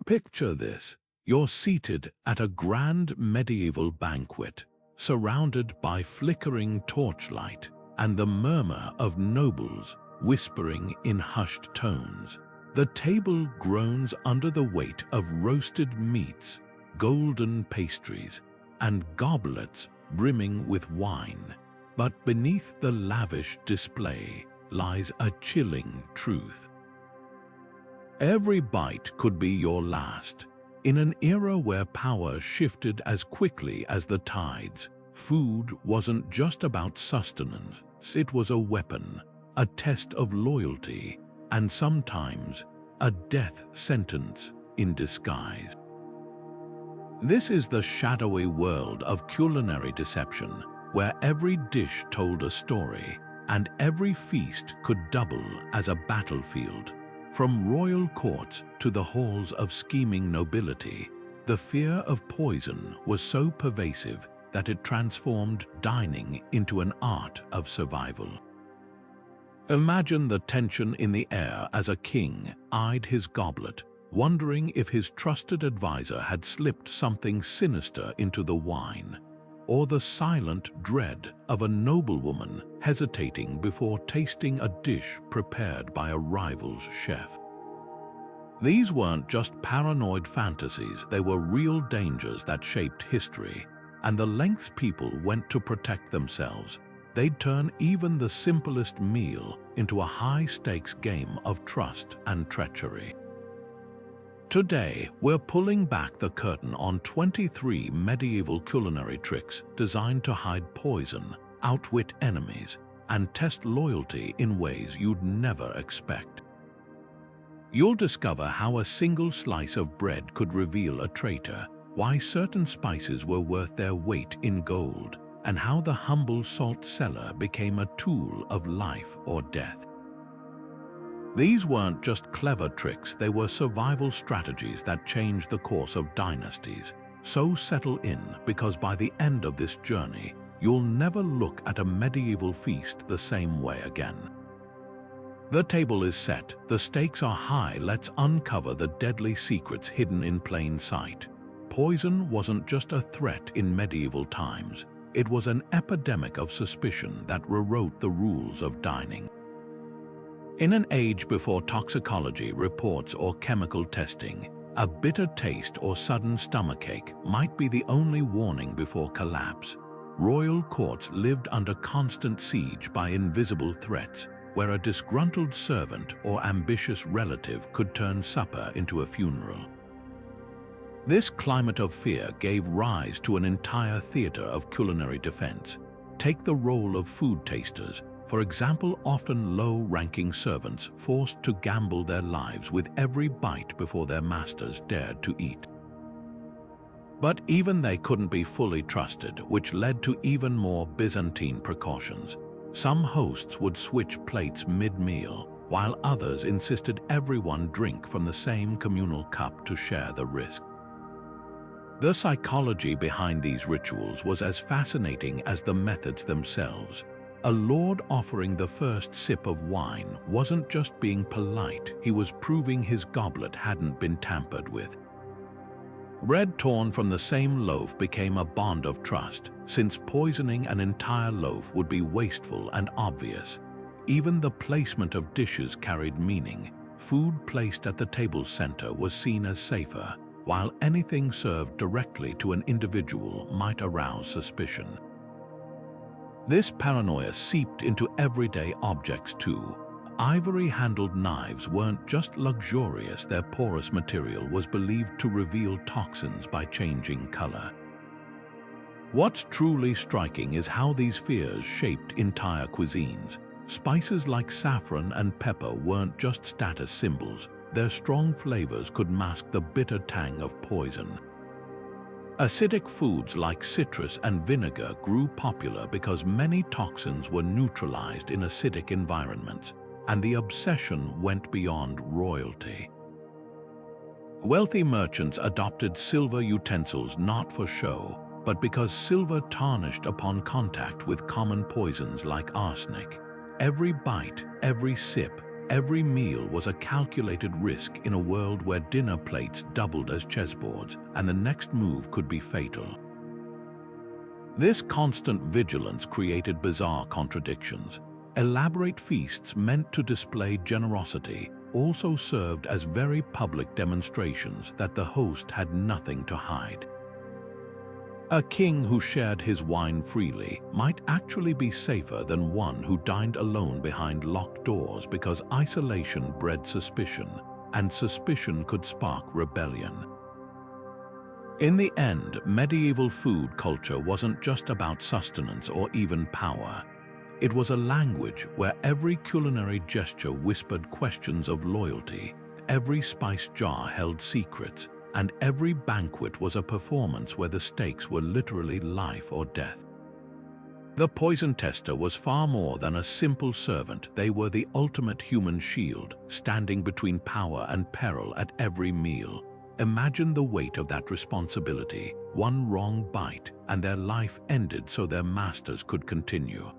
Picture this. You're seated at a grand medieval banquet, surrounded by flickering torchlight and the murmur of nobles whispering in hushed tones. The table groans under the weight of roasted meats, golden pastries, and goblets brimming with wine. But beneath the lavish display lies a chilling truth. Every bite could be your last. In an era where power shifted as quickly as the tides, food wasn't just about sustenance, it was a weapon, a test of loyalty, and sometimes a death sentence in disguise. This is the shadowy world of culinary deception, where every dish told a story, and every feast could double as a battlefield. From royal courts to the halls of scheming nobility, the fear of poison was so pervasive that it transformed dining into an art of survival. Imagine the tension in the air as a king eyed his goblet, wondering if his trusted advisor had slipped something sinister into the wine, or the silent dread of a noblewoman hesitating before tasting a dish prepared by a rival's chef. These weren't just paranoid fantasies, they were real dangers that shaped history, and the lengths people went to protect themselves. They'd turn even the simplest meal into a high-stakes game of trust and treachery. Today, we're pulling back the curtain on 23 medieval culinary tricks designed to hide poison, outwit enemies, and test loyalty in ways you'd never expect. You'll discover how a single slice of bread could reveal a traitor, why certain spices were worth their weight in gold, and how the humble salt cellar became a tool of life or death. These weren't just clever tricks, they were survival strategies that changed the course of dynasties. So settle in, because by the end of this journey, you'll never look at a medieval feast the same way again. The table is set, the stakes are high, let's uncover the deadly secrets hidden in plain sight. Poison wasn't just a threat in medieval times, it was an epidemic of suspicion that rewrote the rules of dining. In an age before toxicology reports or chemical testing, a bitter taste or sudden stomachache might be the only warning before collapse. Royal courts lived under constant siege by invisible threats, where a disgruntled servant or ambitious relative could turn supper into a funeral. This climate of fear gave rise to an entire theater of culinary defense. Take the role of food tasters, for example, often low-ranking servants forced to gamble their lives with every bite before their masters dared to eat. But even they couldn't be fully trusted, which led to even more Byzantine precautions. Some hosts would switch plates mid-meal, while others insisted everyone drink from the same communal cup to share the risk. The psychology behind these rituals was as fascinating as the methods themselves. A lord offering the first sip of wine wasn't just being polite, he was proving his goblet hadn't been tampered with. Bread torn from the same loaf became a bond of trust, since poisoning an entire loaf would be wasteful and obvious. Even the placement of dishes carried meaning. Food placed at the table center was seen as safer, while anything served directly to an individual might arouse suspicion. This paranoia seeped into everyday objects too. Ivory-handled knives weren't just luxurious, their porous material was believed to reveal toxins by changing color. What's truly striking is how these fears shaped entire cuisines. Spices like saffron and pepper weren't just status symbols, their strong flavors could mask the bitter tang of poison. Acidic foods like citrus and vinegar grew popular because many toxins were neutralized in acidic environments, and the obsession went beyond royalty. Wealthy merchants adopted silver utensils not for show, but because silver tarnished upon contact with common poisons like arsenic. Every bite, every sip every meal was a calculated risk in a world where dinner plates doubled as chessboards and the next move could be fatal. This constant vigilance created bizarre contradictions. Elaborate feasts meant to display generosity also served as very public demonstrations that the host had nothing to hide. A king who shared his wine freely might actually be safer than one who dined alone behind locked doors because isolation bred suspicion, and suspicion could spark rebellion. In the end, medieval food culture wasn't just about sustenance or even power. It was a language where every culinary gesture whispered questions of loyalty, every spice jar held secrets, and every banquet was a performance where the stakes were literally life or death. The poison tester was far more than a simple servant. They were the ultimate human shield, standing between power and peril at every meal. Imagine the weight of that responsibility. One wrong bite, and their life ended so their masters could continue.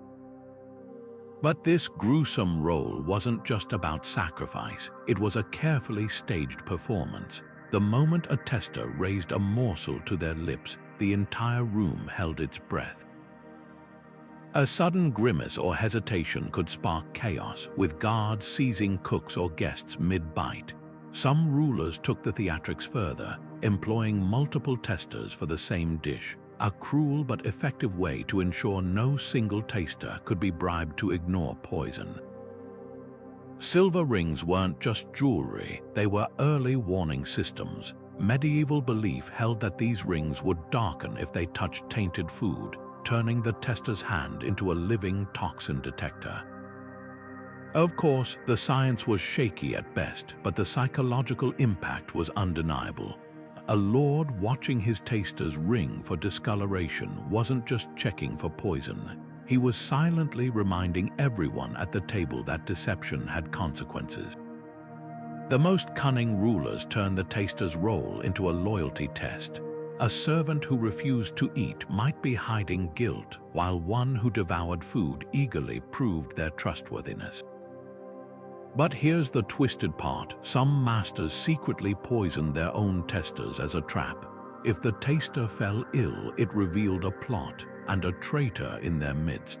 But this gruesome role wasn't just about sacrifice. It was a carefully staged performance. The moment a tester raised a morsel to their lips, the entire room held its breath. A sudden grimace or hesitation could spark chaos, with guards seizing cooks or guests mid-bite. Some rulers took the theatrics further, employing multiple testers for the same dish, a cruel but effective way to ensure no single taster could be bribed to ignore poison. Silver rings weren't just jewelry, they were early warning systems. Medieval belief held that these rings would darken if they touched tainted food, turning the tester's hand into a living toxin detector. Of course, the science was shaky at best, but the psychological impact was undeniable. A lord watching his tasters ring for discoloration wasn't just checking for poison. He was silently reminding everyone at the table that deception had consequences. The most cunning rulers turned the taster's role into a loyalty test. A servant who refused to eat might be hiding guilt, while one who devoured food eagerly proved their trustworthiness. But here's the twisted part. Some masters secretly poisoned their own testers as a trap. If the taster fell ill, it revealed a plot and a traitor in their midst.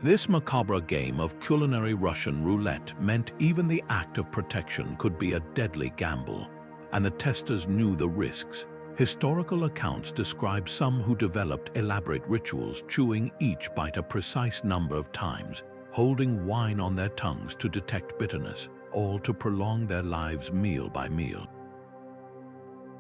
This macabre game of culinary Russian roulette meant even the act of protection could be a deadly gamble, and the testers knew the risks. Historical accounts describe some who developed elaborate rituals, chewing each bite a precise number of times, holding wine on their tongues to detect bitterness, all to prolong their lives meal by meal.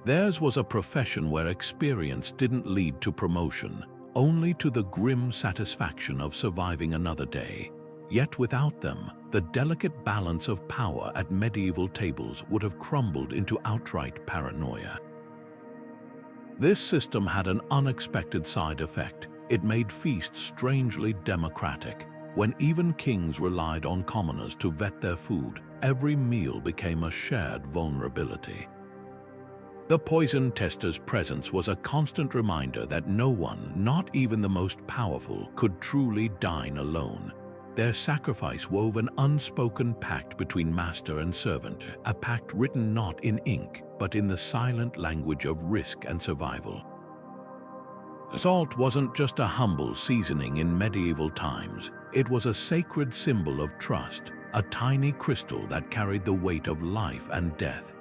Theirs was a profession where experience didn't lead to promotion, only to the grim satisfaction of surviving another day. Yet without them, the delicate balance of power at medieval tables would have crumbled into outright paranoia. This system had an unexpected side effect. It made feasts strangely democratic. When even kings relied on commoners to vet their food, every meal became a shared vulnerability. The poison tester's presence was a constant reminder that no one, not even the most powerful, could truly dine alone. Their sacrifice wove an unspoken pact between master and servant, a pact written not in ink, but in the silent language of risk and survival. Salt wasn't just a humble seasoning in medieval times. It was a sacred symbol of trust, a tiny crystal that carried the weight of life and death.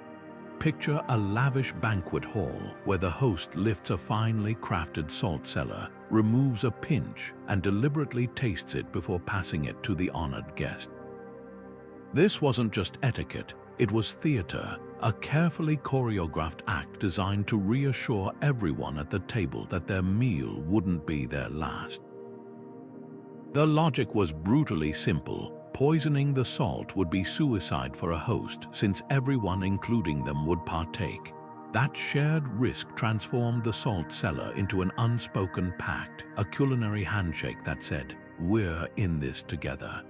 Picture a lavish banquet hall where the host lifts a finely crafted salt cellar, removes a pinch, and deliberately tastes it before passing it to the honored guest. This wasn't just etiquette, it was theater, a carefully choreographed act designed to reassure everyone at the table that their meal wouldn't be their last. The logic was brutally simple. Poisoning the salt would be suicide for a host, since everyone, including them, would partake. That shared risk transformed the salt cellar into an unspoken pact, a culinary handshake that said, "We're in this together."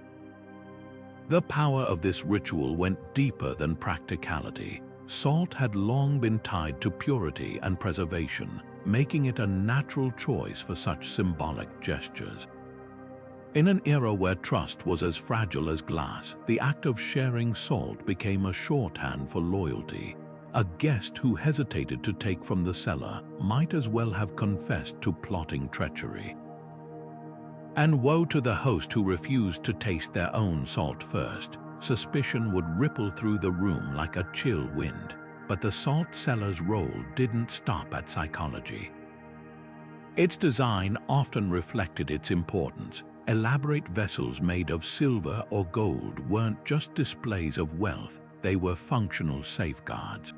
The power of this ritual went deeper than practicality. Salt had long been tied to purity and preservation, making it a natural choice for such symbolic gestures. In an era where trust was as fragile as glass, the act of sharing salt became a shorthand for loyalty. A guest who hesitated to take from the cellar might as well have confessed to plotting treachery. And woe to the host who refused to taste their own salt first. Suspicion would ripple through the room like a chill wind. But the salt cellar's role didn't stop at psychology. Its design often reflected its importance. Elaborate vessels made of silver or gold weren't just displays of wealth, they were functional safeguards.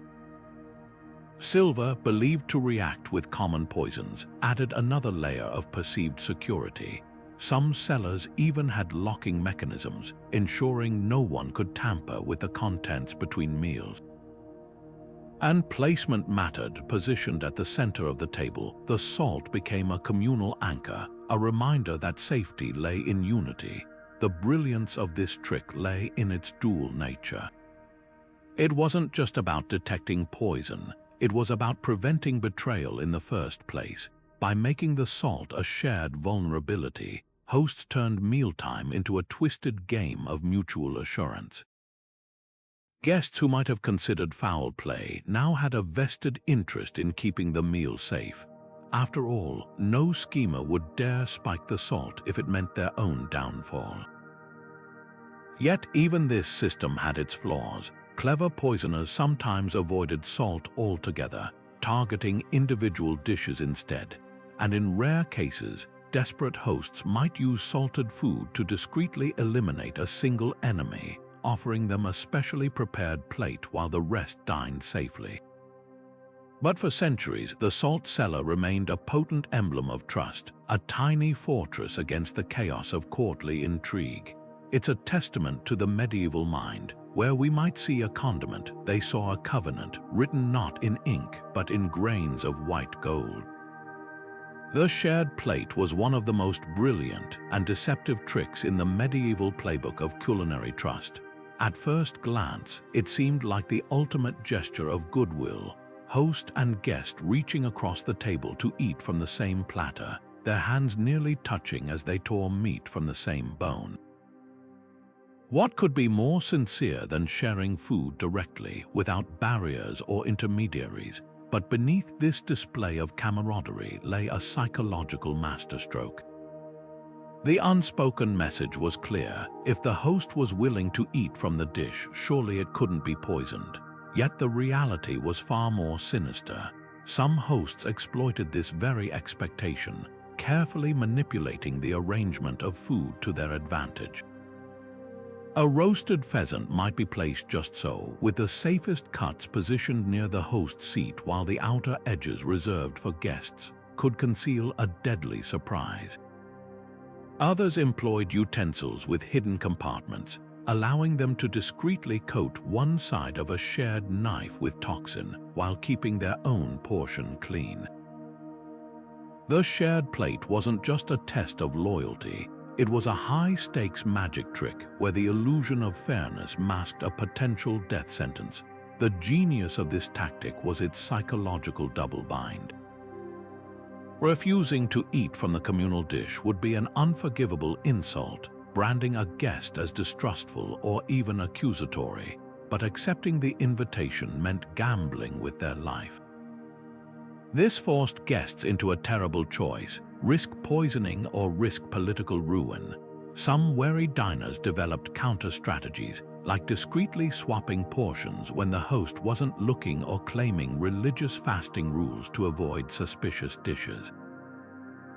Silver, believed to react with common poisons, added another layer of perceived security. Some cellars even had locking mechanisms, ensuring no one could tamper with the contents between meals. And placement mattered. Positioned at the center of the table, the salt became a communal anchor, a reminder that safety lay in unity. The brilliance of this trick lay in its dual nature. It wasn't just about detecting poison, it was about preventing betrayal in the first place. By making the salt a shared vulnerability, hosts turned mealtime into a twisted game of mutual assurance. Guests who might have considered foul play now had a vested interest in keeping the meal safe. After all, no schemer would dare spike the salt if it meant their own downfall. Yet even this system had its flaws. Clever poisoners sometimes avoided salt altogether, targeting individual dishes instead. And in rare cases, desperate hosts might use salted food to discreetly eliminate a single enemy, offering them a specially prepared plate while the rest dined safely. But for centuries, the salt cellar remained a potent emblem of trust, a tiny fortress against the chaos of courtly intrigue. It's a testament to the medieval mind. Where we might see a condiment, they saw a covenant, written not in ink, but in grains of white gold. The shared plate was one of the most brilliant and deceptive tricks in the medieval playbook of culinary trust. At first glance, it seemed like the ultimate gesture of goodwill. Host and guest reaching across the table to eat from the same platter, their hands nearly touching as they tore meat from the same bone. What could be more sincere than sharing food directly, without barriers or intermediaries? But beneath this display of camaraderie lay a psychological masterstroke. The unspoken message was clear. If the host was willing to eat from the dish, surely it couldn't be poisoned. Yet the reality was far more sinister. Some hosts exploited this very expectation, carefully manipulating the arrangement of food to their advantage. A roasted pheasant might be placed just so, with the safest cuts positioned near the host's seat while the outer edges reserved for guests could conceal a deadly surprise. Others employed utensils with hidden compartments, allowing them to discreetly coat one side of a shared knife with toxin while keeping their own portion clean. The shared plate wasn't just a test of loyalty, it was a high-stakes magic trick where the illusion of fairness masked a potential death sentence. The genius of this tactic was its psychological double-bind. Refusing to eat from the communal dish would be an unforgivable insult, branding a guest as distrustful or even accusatory, but accepting the invitation meant gambling with their life. This forced guests into a terrible choice: risk poisoning or risk political ruin. Some wary diners developed counter-strategies, like discreetly swapping portions when the host wasn't looking or claiming religious fasting rules to avoid suspicious dishes.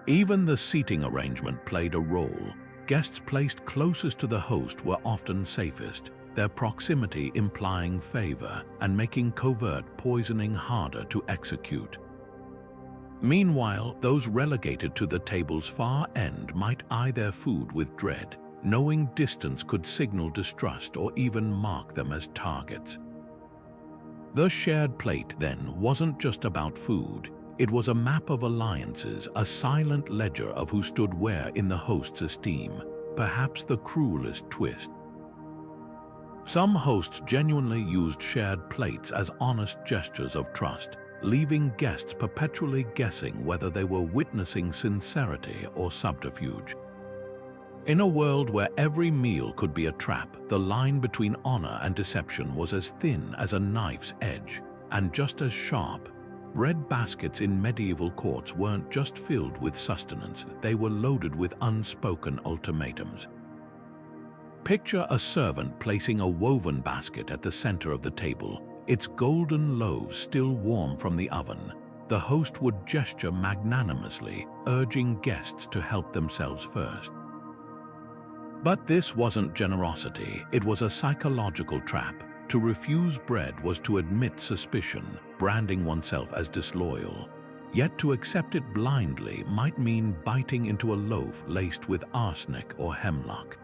Even the seating arrangement played a role. Guests placed closest to the host were often safest, their proximity implying favor and making covert poisoning harder to execute. Meanwhile, those relegated to the table's far end might eye their food with dread, knowing distance could signal distrust or even mark them as targets. The shared plate, then, wasn't just about food. It was a map of alliances, a silent ledger of who stood where in the host's esteem, perhaps the cruelest twist. Some hosts genuinely used shared plates as honest gestures of trust, leaving guests perpetually guessing whether they were witnessing sincerity or subterfuge. In a world where every meal could be a trap, the line between honor and deception was as thin as a knife's edge, and just as sharp. Bread baskets in medieval courts weren't just filled with sustenance, they were loaded with unspoken ultimatums. Picture a servant placing a woven basket at the center of the table, its golden loaves still warm from the oven. The host would gesture magnanimously, urging guests to help themselves first. But this wasn't generosity, it was a psychological trap. To refuse bread was to admit suspicion, branding oneself as disloyal. Yet to accept it blindly might mean biting into a loaf laced with arsenic or hemlock.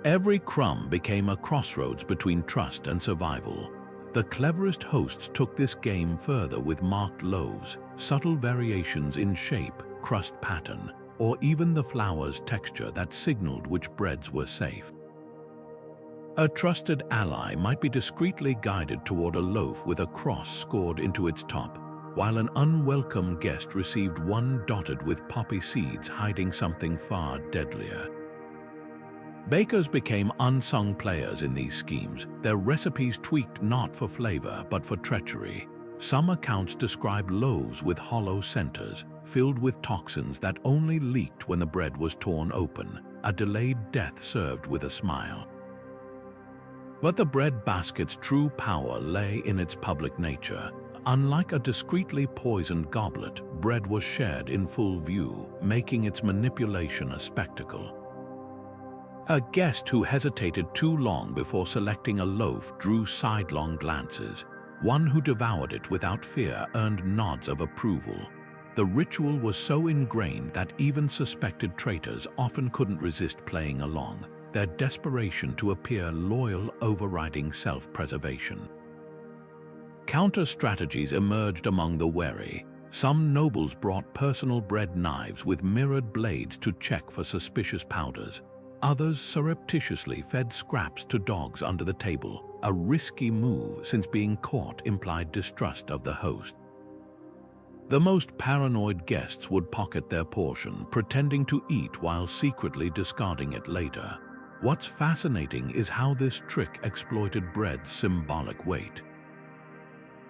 Every crumb became a crossroads between trust and survival. The cleverest hosts took this game further with marked loaves, subtle variations in shape, crust pattern, or even the flour's texture that signaled which breads were safe. A trusted ally might be discreetly guided toward a loaf with a cross scored into its top, while an unwelcome guest received one dotted with poppy seeds hiding something far deadlier. Bakers became unsung players in these schemes, their recipes tweaked not for flavor but for treachery. Some accounts describe loaves with hollow centers, filled with toxins that only leaked when the bread was torn open, a delayed death served with a smile. But the bread basket's true power lay in its public nature. Unlike a discreetly poisoned goblet, bread was shared in full view, making its manipulation a spectacle. A guest who hesitated too long before selecting a loaf drew sidelong glances. One who devoured it without fear earned nods of approval. The ritual was so ingrained that even suspected traitors often couldn't resist playing along, their desperation to appear loyal overriding self-preservation. Counter-strategies emerged among the wary. Some nobles brought personal bread knives with mirrored blades to check for suspicious powders. Others surreptitiously fed scraps to dogs under the table, a risky move since being caught implied distrust of the host. The most paranoid guests would pocket their portion, pretending to eat while secretly discarding it later. What's fascinating is how this trick exploited bread's symbolic weight.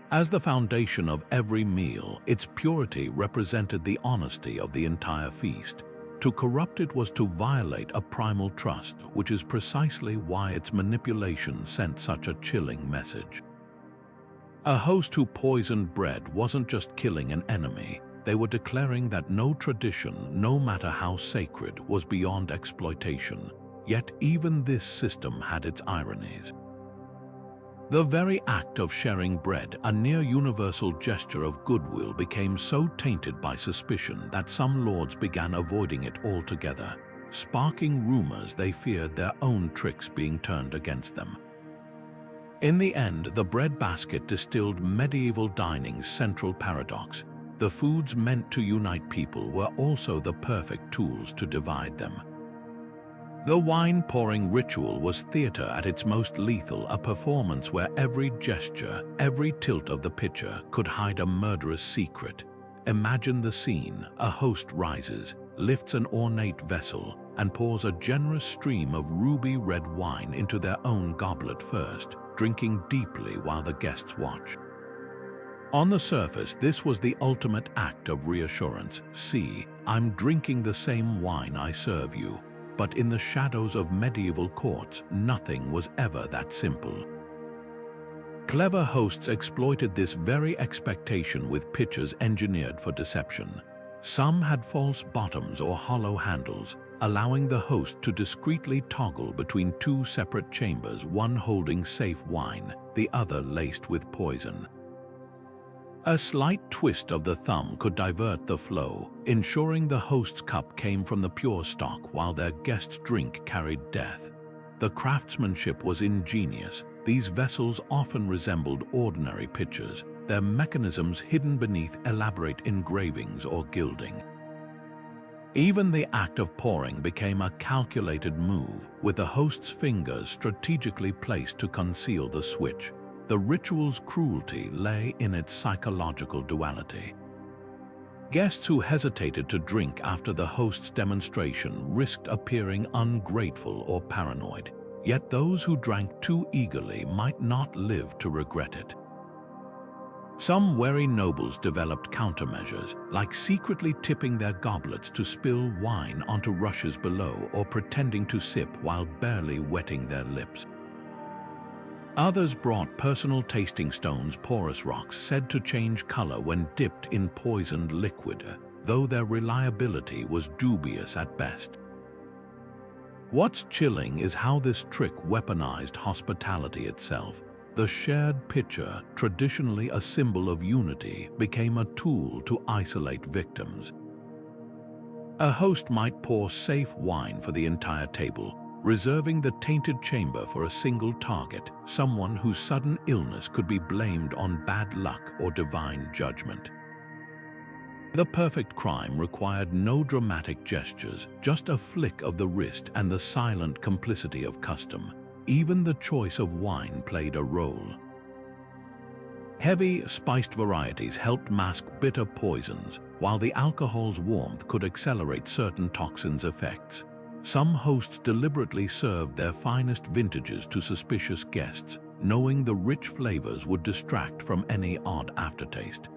As the foundation of every meal, its purity represented the honesty of the entire feast. To corrupt it was to violate a primal trust, which is precisely why its manipulation sent such a chilling message. A host who poisoned bread wasn't just killing an enemy, they were declaring that no tradition, no matter how sacred, was beyond exploitation. Yet even this system had its ironies. The very act of sharing bread, a near-universal gesture of goodwill, became so tainted by suspicion that some lords began avoiding it altogether, sparking rumors they feared their own tricks being turned against them. In the end, the bread basket distilled medieval dining's central paradox. The foods meant to unite people were also the perfect tools to divide them. The wine-pouring ritual was theater at its most lethal, a performance where every gesture, every tilt of the pitcher could hide a murderous secret. Imagine the scene: a host rises, lifts an ornate vessel, and pours a generous stream of ruby-red wine into their own goblet first, drinking deeply while the guests watch. On the surface, this was the ultimate act of reassurance. See, I'm drinking the same wine I serve you. But in the shadows of medieval courts, nothing was ever that simple. Clever hosts exploited this very expectation with pitchers engineered for deception. Some had false bottoms or hollow handles, allowing the host to discreetly toggle between two separate chambers, one holding safe wine, the other laced with poison. A slight twist of the thumb could divert the flow, ensuring the host's cup came from the pure stock while their guest's drink carried death. The craftsmanship was ingenious. These vessels often resembled ordinary pitchers, their mechanisms hidden beneath elaborate engravings or gilding. Even the act of pouring became a calculated move, with the host's fingers strategically placed to conceal the switch. The ritual's cruelty lay in its psychological duality. Guests who hesitated to drink after the host's demonstration risked appearing ungrateful or paranoid, yet those who drank too eagerly might not live to regret it. Some wary nobles developed countermeasures, like secretly tipping their goblets to spill wine onto rushes below or pretending to sip while barely wetting their lips. Others brought personal tasting stones, porous rocks said to change color when dipped in poisoned liquid, though their reliability was dubious at best. What's chilling is how this trick weaponized hospitality itself. The shared pitcher, traditionally a symbol of unity, became a tool to isolate victims. A host might pour safe wine for the entire table, reserving the tainted chamber for a single target, someone whose sudden illness could be blamed on bad luck or divine judgment. The perfect crime required no dramatic gestures, just a flick of the wrist and the silent complicity of custom. Even the choice of wine played a role. Heavy, spiced varieties helped mask bitter poisons, while the alcohol's warmth could accelerate certain toxins' effects. Some hosts deliberately served their finest vintages to suspicious guests, knowing the rich flavors would distract from any odd aftertaste.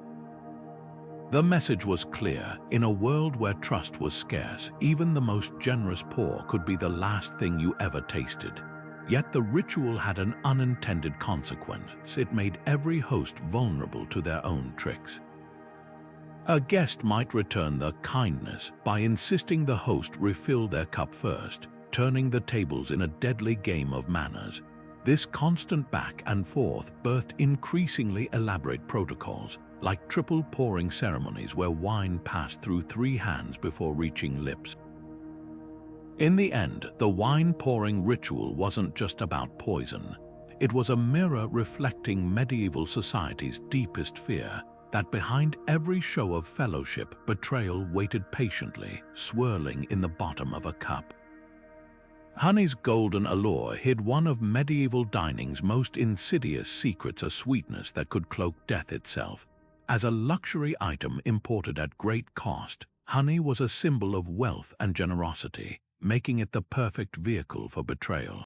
The message was clear: in a world where trust was scarce, even the most generous pour could be the last thing you ever tasted. Yet the ritual had an unintended consequence. It made every host vulnerable to their own tricks. A guest might return the kindness by insisting the host refill their cup first, turning the tables in a deadly game of manners. This constant back and forth birthed increasingly elaborate protocols, like triple pouring ceremonies where wine passed through 3 hands before reaching lips. In the end, the wine-pouring ritual wasn't just about poison. It was a mirror reflecting medieval society's deepest fear, that behind every show of fellowship, betrayal waited patiently, swirling in the bottom of a cup. Honey's golden allure hid one of medieval dining's most insidious secrets, a sweetness that could cloak death itself. As a luxury item imported at great cost, honey was a symbol of wealth and generosity, making it the perfect vehicle for betrayal.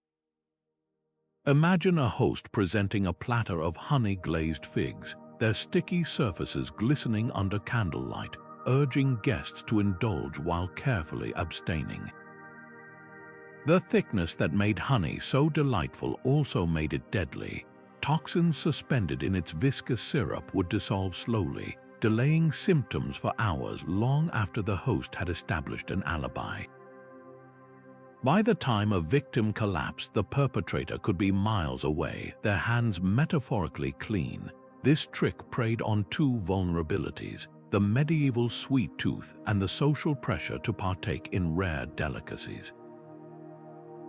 Imagine a host presenting a platter of honey-glazed figs, their sticky surfaces glistening under candlelight, urging guests to indulge while carefully abstaining. The thickness that made honey so delightful also made it deadly. Toxins suspended in its viscous syrup would dissolve slowly, delaying symptoms for hours long after the host had established an alibi. By the time a victim collapsed, the perpetrator could be miles away, their hands metaphorically clean. This trick preyed on 2 vulnerabilities: the medieval sweet tooth and the social pressure to partake in rare delicacies.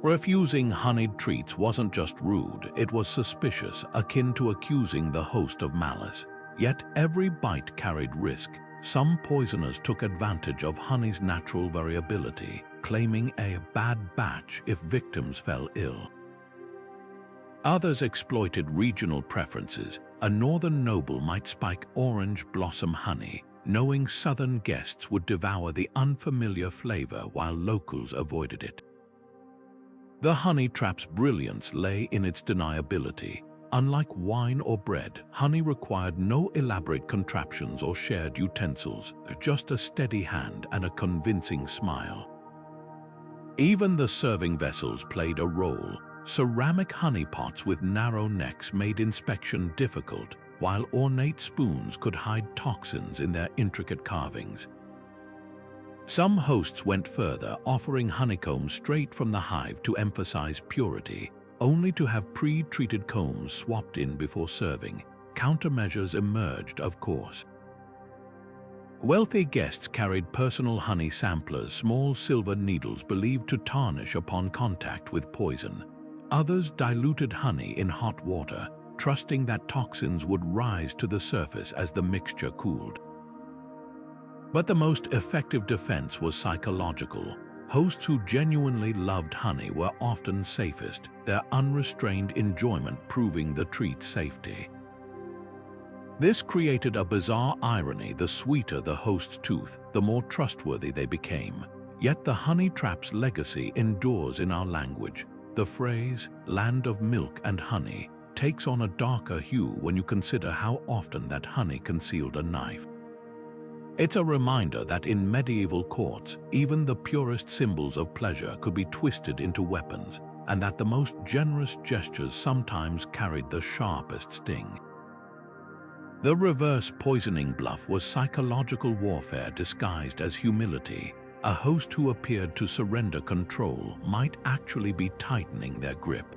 Refusing honeyed treats wasn't just rude, it was suspicious, akin to accusing the host of malice. Yet every bite carried risk. Some poisoners took advantage of honey's natural variability, claiming a bad batch if victims fell ill. Others exploited regional preferences. A northern noble might spike orange blossom honey, knowing southern guests would devour the unfamiliar flavor while locals avoided it. The honey trap's brilliance lay in its deniability. Unlike wine or bread, honey required no elaborate contraptions or shared utensils, just a steady hand and a convincing smile. Even the serving vessels played a role. Ceramic honey pots with narrow necks made inspection difficult, while ornate spoons could hide toxins in their intricate carvings. Some hosts went further, offering honeycomb straight from the hive to emphasize purity, only to have pre-treated combs swapped in before serving. Countermeasures emerged, of course. Wealthy guests carried personal honey samplers, small silver needles believed to tarnish upon contact with poison. Others diluted honey in hot water, trusting that toxins would rise to the surface as the mixture cooled. But the most effective defense was psychological. Hosts who genuinely loved honey were often safest, their unrestrained enjoyment proving the treat's safety. This created a bizarre irony: the sweeter the host's tooth, the more trustworthy they became. Yet the honey trap's legacy endures in our language. The phrase, "land of milk and honey," takes on a darker hue when you consider how often that honey concealed a knife. It's a reminder that in medieval courts, even the purest symbols of pleasure could be twisted into weapons, and that the most generous gestures sometimes carried the sharpest sting. The reverse poisoning bluff was psychological warfare disguised as humility. A host who appeared to surrender control might actually be tightening their grip.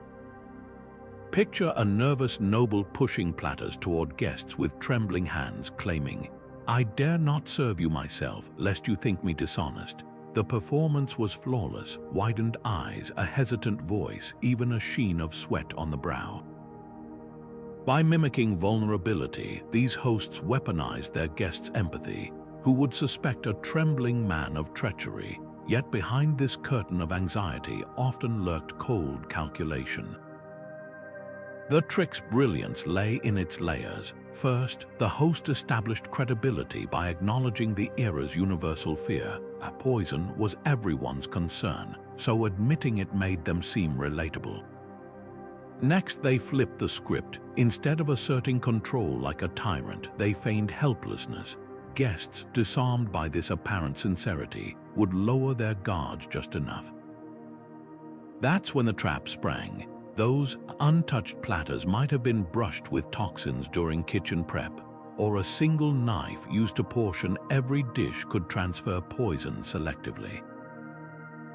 Picture a nervous noble pushing platters toward guests with trembling hands, claiming, "I dare not serve you myself, lest you think me dishonest." The performance was flawless: widened eyes, a hesitant voice, even a sheen of sweat on the brow. By mimicking vulnerability, these hosts weaponized their guests' empathy, who would suspect a trembling man of treachery. Yet behind this curtain of anxiety often lurked cold calculation. The trick's brilliance lay in its layers. First, the host established credibility by acknowledging the era's universal fear. Poison was everyone's concern, so admitting it made them seem relatable. Next, they flipped the script. Instead of asserting control like a tyrant, they feigned helplessness. Guests, disarmed by this apparent sincerity, would lower their guards just enough. That's when the trap sprang. Those untouched platters might have been brushed with toxins during kitchen prep, or a single knife used to portion every dish could transfer poison selectively.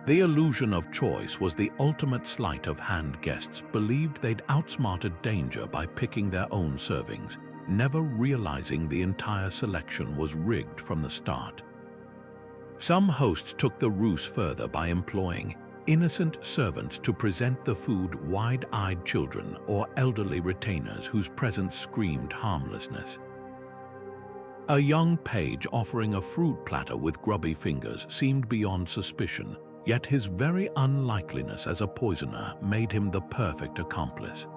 The illusion of choice was the ultimate sleight of hand. Guests believed they'd outsmarted danger by picking their own servings, never realizing the entire selection was rigged from the start. Some hosts took the ruse further by employing innocent servants to present the food, wide-eyed children or elderly retainers whose presence screamed harmlessness. A young page offering a fruit platter with grubby fingers seemed beyond suspicion, yet his very unlikeliness as a poisoner made him the perfect accomplice.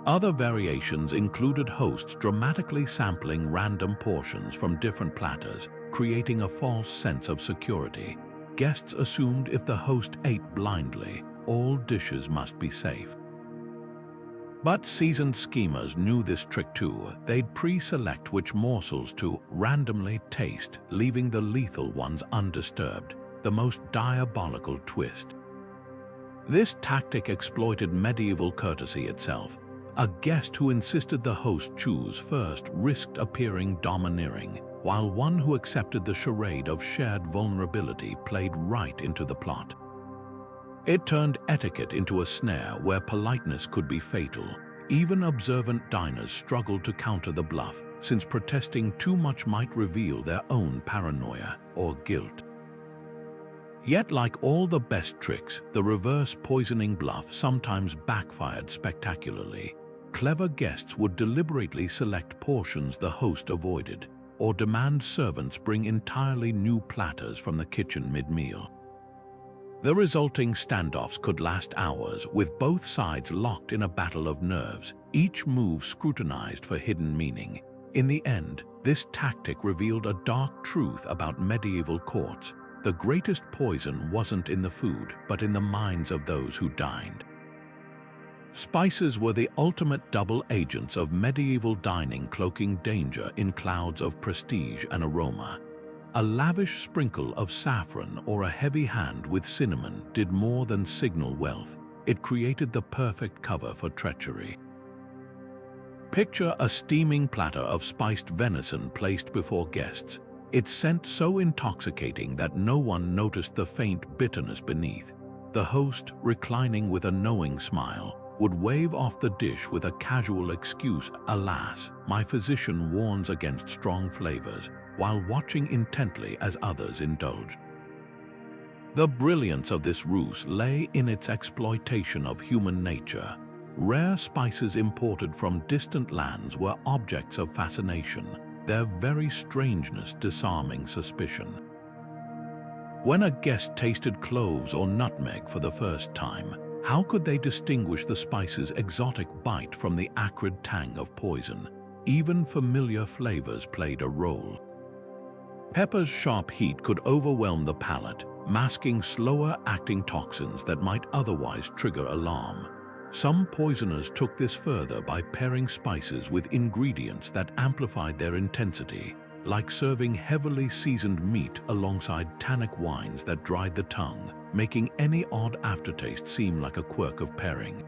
Other variations included hosts dramatically sampling random portions from different platters, creating a false sense of security. Guests assumed if the host ate blindly, all dishes must be safe. But seasoned schemers knew this trick too. They'd pre-select which morsels to randomly taste, leaving the lethal ones undisturbed, the most diabolical twist. This tactic exploited medieval courtesy itself. A guest who insisted the host choose first risked appearing domineering, while one who accepted the charade of shared vulnerability played right into the plot. It turned etiquette into a snare where politeness could be fatal. Even observant diners struggled to counter the bluff, since protesting too much might reveal their own paranoia or guilt. Yet, like all the best tricks, the reverse poisoning bluff sometimes backfired spectacularly. Clever guests would deliberately select portions the host avoided, or demand servants bring entirely new platters from the kitchen mid-meal. The resulting standoffs could last hours, with both sides locked in a battle of nerves, each move scrutinized for hidden meaning. In the end, this tactic revealed a dark truth about medieval courts. The greatest poison wasn't in the food, but in the minds of those who dined. Spices were the ultimate double agents of medieval dining, cloaking danger in clouds of prestige and aroma. A lavish sprinkle of saffron or a heavy hand with cinnamon did more than signal wealth. It created the perfect cover for treachery. Picture a steaming platter of spiced venison placed before guests. Its scent so intoxicating that no one noticed the faint bitterness beneath. The host, reclining with a knowing smile, would wave off the dish with a casual excuse, "Alas, my physician warns against strong flavors," while watching intently as others indulged. The brilliance of this ruse lay in its exploitation of human nature. Rare spices imported from distant lands were objects of fascination, their very strangeness disarming suspicion. When a guest tasted cloves or nutmeg for the first time, how could they distinguish the spice's exotic bite from the acrid tang of poison? even familiar flavors played a role. Pepper's sharp heat could overwhelm the palate, masking slower-acting toxins that might otherwise trigger alarm. Some poisoners took this further by pairing spices with ingredients that amplified their intensity, like serving heavily seasoned meat alongside tannic wines that dried the tongue, making any odd aftertaste seem like a quirk of pairing.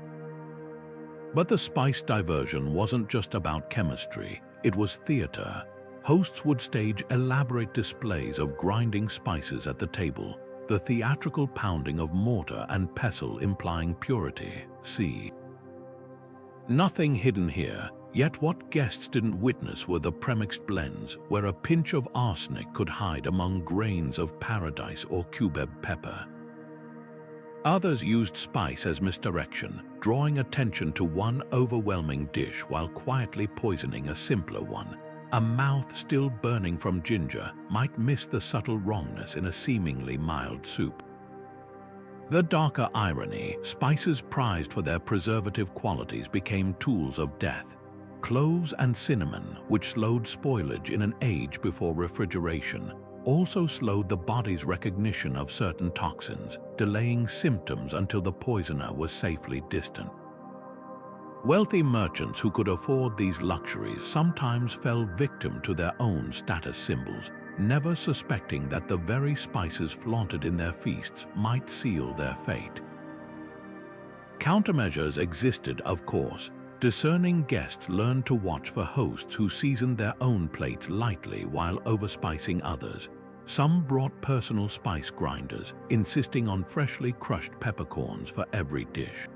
But the Spice Diversion wasn't just about chemistry, it was theater. Hosts would stage elaborate displays of grinding spices at the table, the theatrical pounding of mortar and pestle implying purity. See. Nothing hidden here, yet what guests didn't witness were the premixed blends, where a pinch of arsenic could hide among grains of paradise or cubeb pepper. Others used spice as misdirection, drawing attention to one overwhelming dish while quietly poisoning a simpler one. A mouth still burning from ginger might miss the subtle wrongness in a seemingly mild soup. The darker irony, spices prized for their preservative qualities became tools of death. Cloves and cinnamon, which slowed spoilage in an age before refrigeration, also slowed the body's recognition of certain toxins, delaying symptoms until the poisoner was safely distant. Wealthy merchants who could afford these luxuries sometimes fell victim to their own status symbols, never suspecting that the very spices flaunted in their feasts might seal their fate. Countermeasures existed, of course. Discerning guests learned to watch for hosts who seasoned their own plates lightly while overspicing others. Some brought personal spice grinders, insisting on freshly crushed peppercorns for every dish.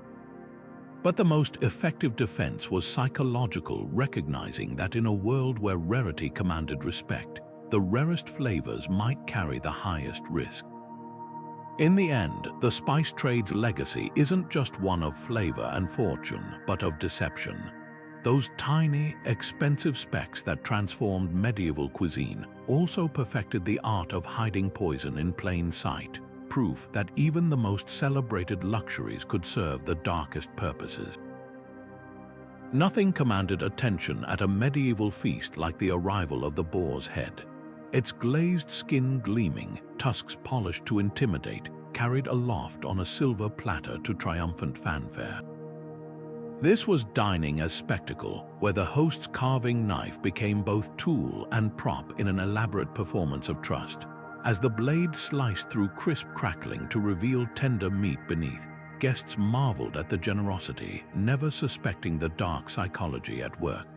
But the most effective defense was psychological, recognizing that in a world where rarity commanded respect, the rarest flavors might carry the highest risk. In the end, the spice trade's legacy isn't just one of flavor and fortune, but of deception. Those tiny, expensive specks that transformed medieval cuisine also perfected the art of hiding poison in plain sight, proof that even the most celebrated luxuries could serve the darkest purposes. Nothing commanded attention at a medieval feast like the arrival of the boar's head. Its glazed skin gleaming, tusks polished to intimidate, carried aloft on a silver platter to triumphant fanfare. This was dining as spectacle, where the host's carving knife became both tool and prop in an elaborate performance of trust. As the blade sliced through crisp crackling to reveal tender meat beneath, guests marveled at the generosity, never suspecting the dark psychology at work.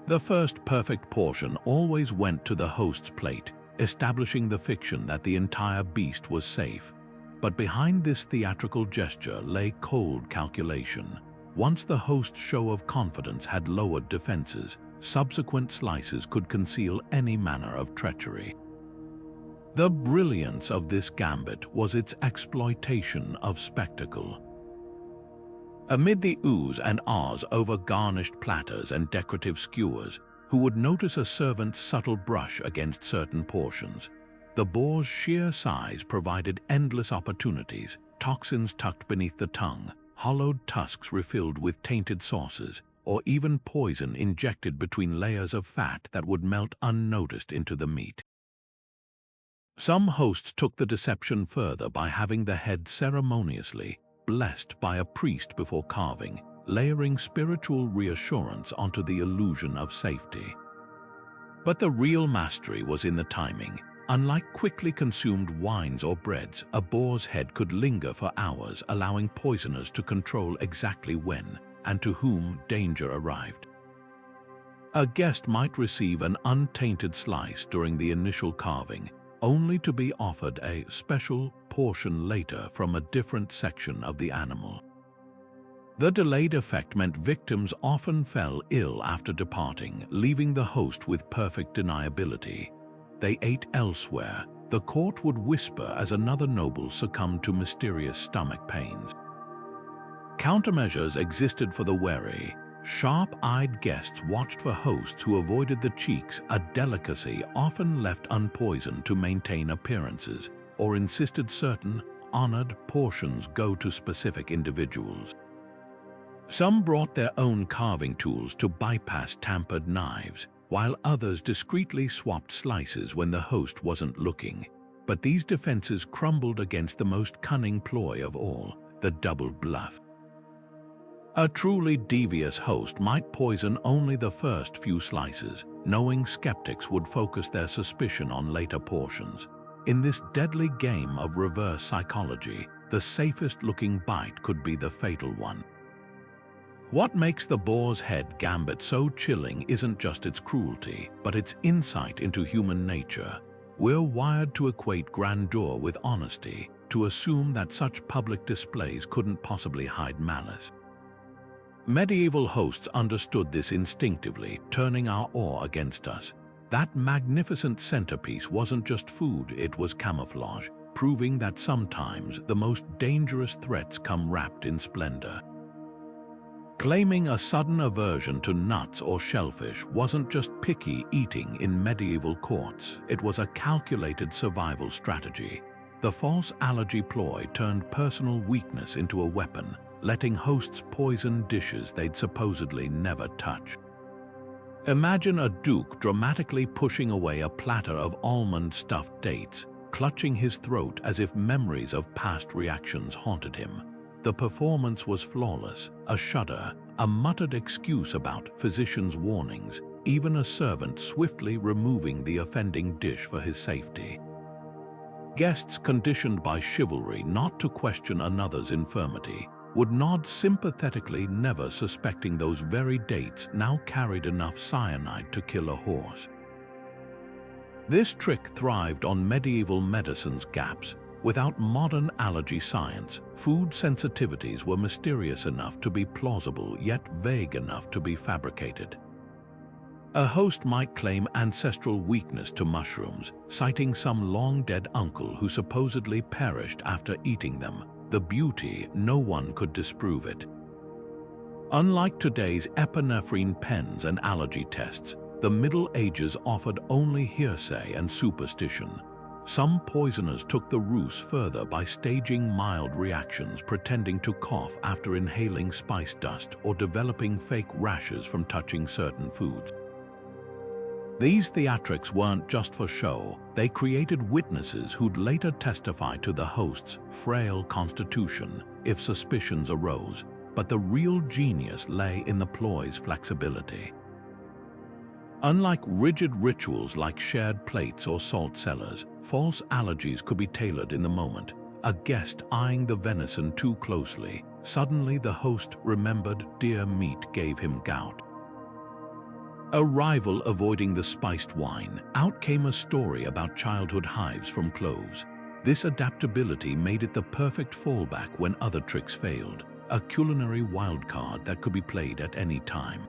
The first perfect portion always went to the host's plate, establishing the fiction that the entire beast was safe. But behind this theatrical gesture lay cold calculation. Once the host's show of confidence had lowered defenses, subsequent slices could conceal any manner of treachery. The brilliance of this gambit was its exploitation of spectacle. Amid the oohs and ahs over garnished platters and decorative skewers, who would notice a servant's subtle brush against certain portions, the boar's sheer size provided endless opportunities, toxins tucked beneath the tongue, hollowed tusks refilled with tainted sauces, or even poison injected between layers of fat that would melt unnoticed into the meat. Some hosts took the deception further by having the head ceremoniously blessed by a priest before carving, layering spiritual reassurance onto the illusion of safety. But the real mastery was in the timing. Unlike quickly consumed wines or breads, a boar's head could linger for hours, allowing poisoners to control exactly when and to whom danger arrived. A guest might receive an untainted slice during the initial carving, only to be offered a special portion later from a different section of the animal. The delayed effect meant victims often fell ill after departing, leaving the host with perfect deniability. They ate elsewhere. The court would whisper as another noble succumbed to mysterious stomach pains. Countermeasures existed for the wary. Sharp-eyed guests watched for hosts who avoided the cheeks, a delicacy often left unpoisoned to maintain appearances, or insisted certain, honored portions go to specific individuals. Some brought their own carving tools to bypass tampered knives, while others discreetly swapped slices when the host wasn't looking. But these defenses crumbled against the most cunning ploy of all, the double bluff. A truly devious host might poison only the first few slices, knowing skeptics would focus their suspicion on later portions. In this deadly game of reverse psychology, the safest-looking bite could be the fatal one. What makes the boar's head gambit so chilling isn't just its cruelty, but its insight into human nature. We're wired to equate grandeur with honesty, to assume that such public displays couldn't possibly hide malice. Medieval hosts understood this instinctively, turning our awe against us. That magnificent centerpiece wasn't just food, it was camouflage, proving that sometimes the most dangerous threats come wrapped in splendor. Claiming a sudden aversion to nuts or shellfish wasn't just picky eating in medieval courts, it was a calculated survival strategy. The false allergy ploy turned personal weakness into a weapon, letting hosts poison dishes they'd supposedly never touch. Imagine a duke dramatically pushing away a platter of almond-stuffed dates, clutching his throat as if memories of past reactions haunted him. The performance was flawless, a shudder, a muttered excuse about physicians' warnings, even a servant swiftly removing the offending dish for his safety. Guests conditioned by chivalry not to question another's infirmity would nod sympathetically, never suspecting those very dates now carried enough cyanide to kill a horse. This trick thrived on medieval medicine's gaps. Without modern allergy science, food sensitivities were mysterious enough to be plausible yet vague enough to be fabricated. A host might claim ancestral weakness to mushrooms, citing some long-dead uncle who supposedly perished after eating them. The beauty, no one could disprove it. Unlike today's epinephrine pens and allergy tests, the Middle Ages offered only hearsay and superstition. Some poisoners took the ruse further by staging mild reactions, pretending to cough after inhaling spice dust or developing fake rashes from touching certain foods. These theatrics weren't just for show, they created witnesses who'd later testify to the host's frail constitution if suspicions arose, but the real genius lay in the ploy's flexibility. Unlike rigid rituals like shared plates or salt cellars, false allergies could be tailored in the moment. A guest eyeing the venison too closely, suddenly the host remembered deer meat gave him gout. A rival avoiding the spiced wine, out came a story about childhood hives from cloves. This adaptability made it the perfect fallback when other tricks failed, a culinary wildcard that could be played at any time.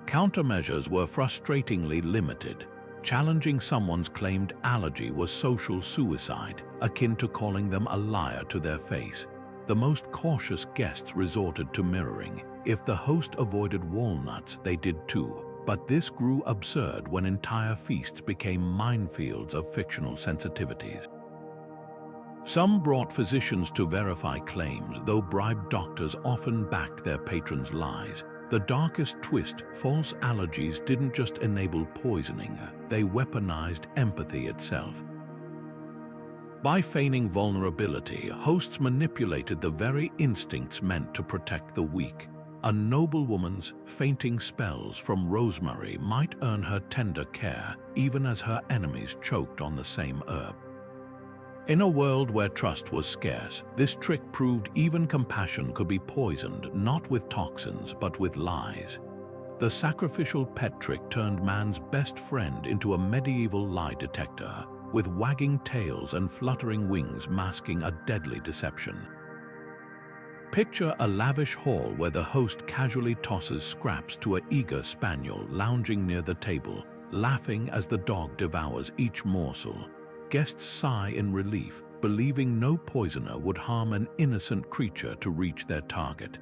Countermeasures were frustratingly limited. Challenging someone's claimed allergy was social suicide, akin to calling them a liar to their face. The most cautious guests resorted to mirroring. If the host avoided walnuts, they did too. But this grew absurd when entire feasts became minefields of fictional sensitivities. Some brought physicians to verify claims, though bribed doctors often backed their patrons' lies. The darkest twist, false allergies didn't just enable poisoning, they weaponized empathy itself. By feigning vulnerability, hosts manipulated the very instincts meant to protect the weak. A noblewoman's fainting spells from rosemary might earn her tender care, even as her enemies choked on the same herb. In a world where trust was scarce, this trick proved even compassion could be poisoned not with toxins but with lies. The Sacrificial Pet Trick turned man's best friend into a medieval lie detector, with wagging tails and fluttering wings masking a deadly deception. Picture a lavish hall where the host casually tosses scraps to an eager spaniel lounging near the table, laughing as the dog devours each morsel. Guests sigh in relief, believing no poisoner would harm an innocent creature to reach their target.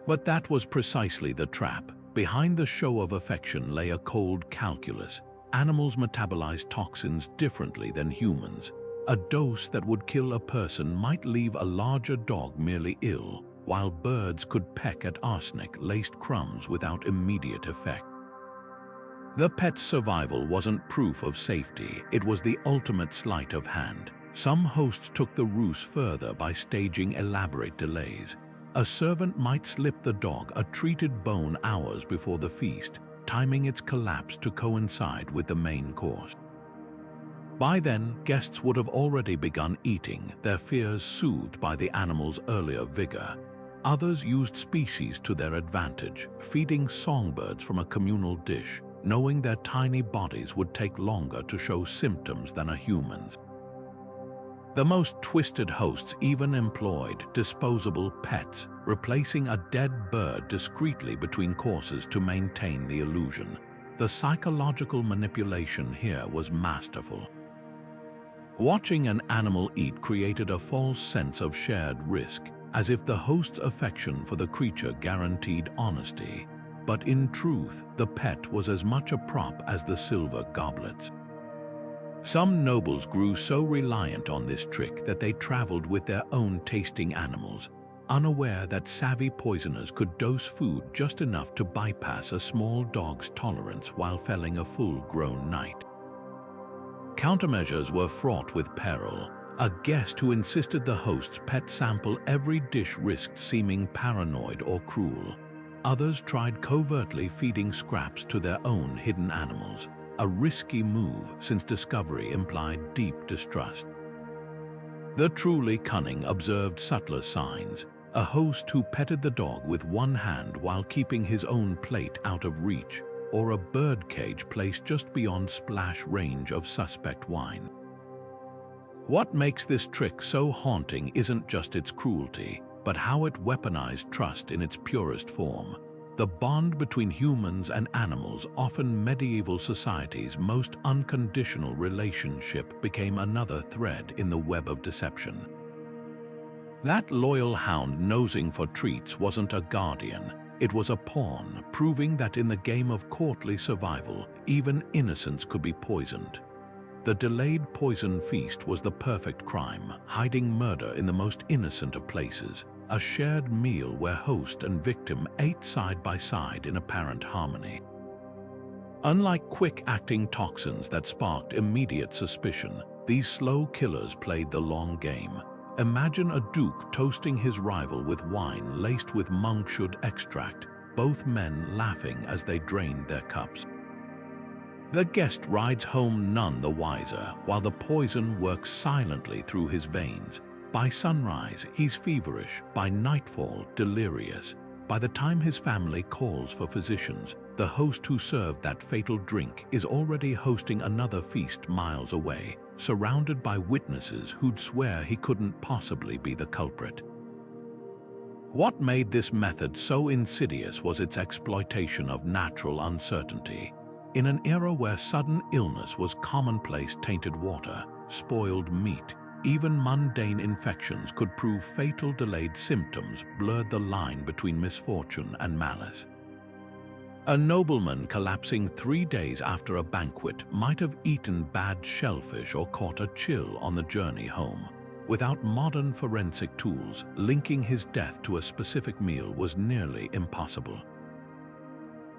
But that was precisely the trap. Behind the show of affection lay a cold calculus. Animals metabolize toxins differently than humans. A dose that would kill a person might leave a larger dog merely ill, while birds could peck at arsenic-laced crumbs without immediate effect. The pet's survival wasn't proof of safety, it was the ultimate sleight of hand. Some hosts took the ruse further by staging elaborate delays. A servant might slip the dog a treated bone hours before the feast, timing its collapse to coincide with the main course. By then, guests would have already begun eating, their fears soothed by the animal's earlier vigor. Others used species to their advantage, feeding songbirds from a communal dish, knowing their tiny bodies would take longer to show symptoms than a human's. The most twisted hosts even employed disposable pets, replacing a dead bird discreetly between courses to maintain the illusion. The psychological manipulation here was masterful. Watching an animal eat created a false sense of shared risk, as if the host's affection for the creature guaranteed honesty. But in truth, the pet was as much a prop as the silver goblets. Some nobles grew so reliant on this trick that they traveled with their own tasting animals, unaware that savvy poisoners could dose food just enough to bypass a small dog's tolerance while felling a full-grown knight. Countermeasures were fraught with peril. A guest who insisted the host's pet sample every dish risked seeming paranoid or cruel. Others tried covertly feeding scraps to their own hidden animals, a risky move since discovery implied deep distrust. The truly cunning observed subtler signs, a host who petted the dog with one hand while keeping his own plate out of reach, or a birdcage placed just beyond splash range of suspect wine. What makes this trick so haunting isn't just its cruelty, but how it weaponized trust in its purest form. The bond between humans and animals, often medieval society's most unconditional relationship, became another thread in the web of deception. That loyal hound nosing for treats wasn't a guardian, it was a pawn, proving that in the game of courtly survival, even innocence could be poisoned. The delayed poison feast was the perfect crime, hiding murder in the most innocent of places, a shared meal where host and victim ate side by side in apparent harmony. Unlike quick-acting toxins that sparked immediate suspicion, these slow killers played the long game. Imagine a duke toasting his rival with wine laced with monkshood extract, both men laughing as they drained their cups. The guest rides home none the wiser, while the poison works silently through his veins. By sunrise, he's feverish, by nightfall, delirious. By the time his family calls for physicians, the host who served that fatal drink is already hosting another feast miles away, surrounded by witnesses who'd swear he couldn't possibly be the culprit. What made this method so insidious was its exploitation of natural uncertainty. In an era where sudden illness was commonplace, tainted water, spoiled meat, even mundane infections could prove fatal. Delayed symptoms blurred the line between misfortune and malice. A nobleman collapsing 3 days after a banquet might have eaten bad shellfish or caught a chill on the journey home. Without modern forensic tools, linking his death to a specific meal was nearly impossible.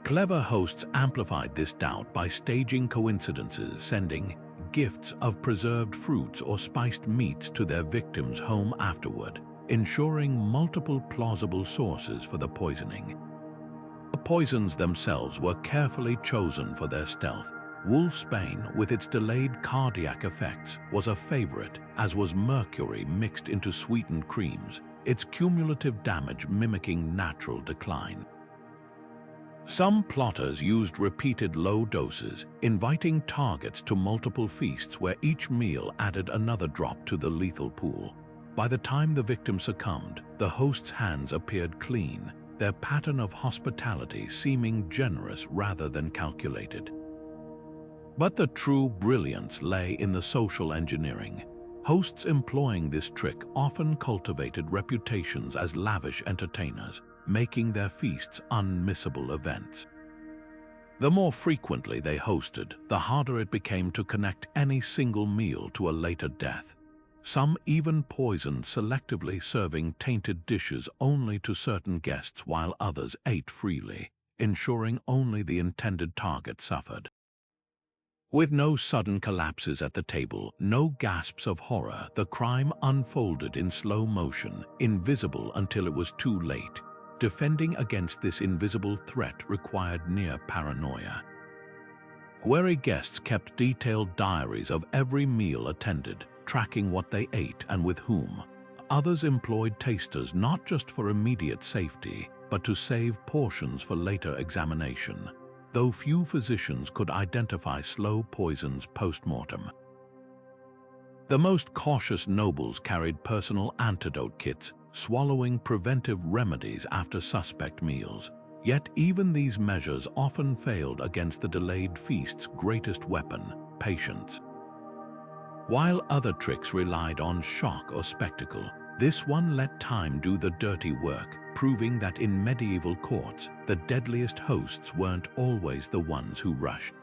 Clever hosts amplified this doubt by staging coincidences, sending gifts of preserved fruits or spiced meats to their victims' home afterward, ensuring multiple plausible sources for the poisoning. The poisons themselves were carefully chosen for their stealth. Wolfsbane, with its delayed cardiac effects, was a favorite, as was mercury mixed into sweetened creams, its cumulative damage mimicking natural decline. Some plotters used repeated low doses, inviting targets to multiple feasts where each meal added another drop to the lethal pool. By the time the victim succumbed, the host's hands appeared clean, their pattern of hospitality seeming generous rather than calculated. But the true brilliance lay in the social engineering. Hosts employing this trick often cultivated reputations as lavish entertainers, making their feasts unmissable events. The more frequently they hosted, the harder it became to connect any single meal to a later death. Some even poisoned, selectively serving tainted dishes only to certain guests while others ate freely, ensuring only the intended target suffered. With no sudden collapses at the table, no gasps of horror, the crime unfolded in slow motion, invisible until it was too late. Defending against this invisible threat required near paranoia. Wary guests kept detailed diaries of every meal attended, tracking what they ate and with whom. Others employed tasters not just for immediate safety, but to save portions for later examination, though few physicians could identify slow poisons post-mortem. The most cautious nobles carried personal antidote kits, swallowing preventive remedies after suspect meals. Yet even these measures often failed against the delayed feast's greatest weapon, patience. While other tricks relied on shock or spectacle, this one let time do the dirty work, proving that in medieval courts, the deadliest hosts weren't always the ones who rushed.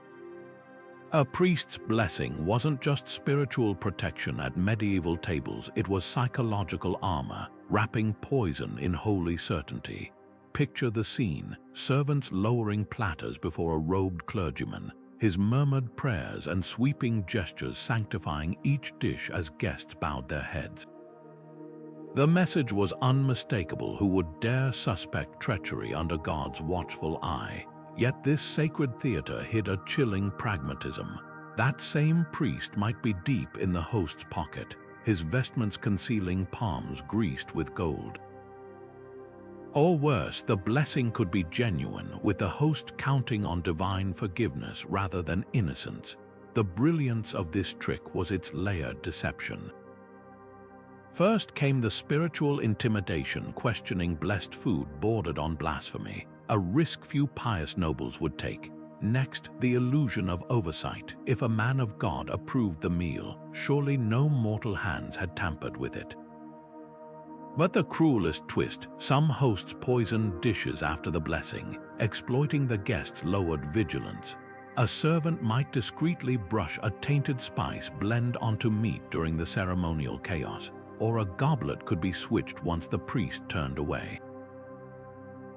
A priest's blessing wasn't just spiritual protection at medieval tables, it was psychological armor, wrapping poison in holy certainty. Picture the scene, servants lowering platters before a robed clergyman, his murmured prayers and sweeping gestures sanctifying each dish as guests bowed their heads. The message was unmistakable: who would dare suspect treachery under God's watchful eye? Yet this sacred theater hid a chilling pragmatism. That same priest might be deep in the host's pocket, his vestments concealing palms greased with gold. Or worse, the blessing could be genuine, with the host counting on divine forgiveness rather than innocence. The brilliance of this trick was its layered deception. First came the spiritual intimidation, questioning blessed food bordered on blasphemy, a risk few pious nobles would take. Next, the illusion of oversight. If a man of God approved the meal, surely no mortal hands had tampered with it. But the cruelest twist, some hosts poisoned dishes after the blessing, exploiting the guests' lowered vigilance. A servant might discreetly brush a tainted spice blend onto meat during the ceremonial chaos, or a goblet could be switched once the priest turned away.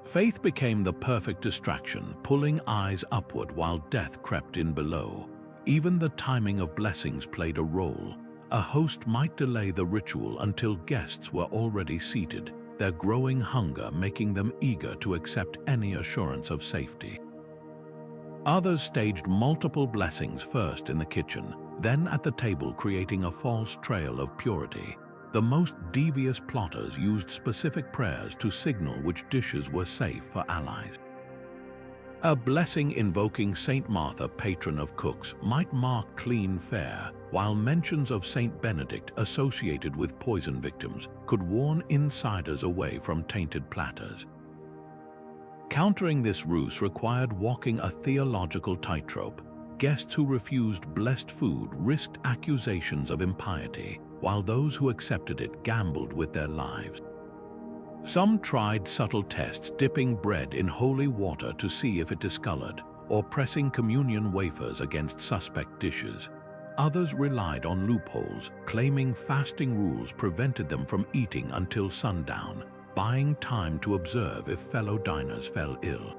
Faith became the perfect distraction, pulling eyes upward while death crept in below. Even the timing of blessings played a role. A host might delay the ritual until guests were already seated, their growing hunger making them eager to accept any assurance of safety. Others staged multiple blessings, first in the kitchen, then at the table, creating a false trail of purity. The most devious plotters used specific prayers to signal which dishes were safe for allies. A blessing invoking Saint Martha, patron of cooks, might mark clean fare, while mentions of Saint Benedict associated with poison victims could warn insiders away from tainted platters. Countering this ruse required walking a theological tightrope. Guests who refused blessed food risked accusations of impiety, while those who accepted it gambled with their lives. Some tried subtle tests, dipping bread in holy water to see if it discolored, or pressing communion wafers against suspect dishes. Others relied on loopholes, claiming fasting rules prevented them from eating until sundown, buying time to observe if fellow diners fell ill.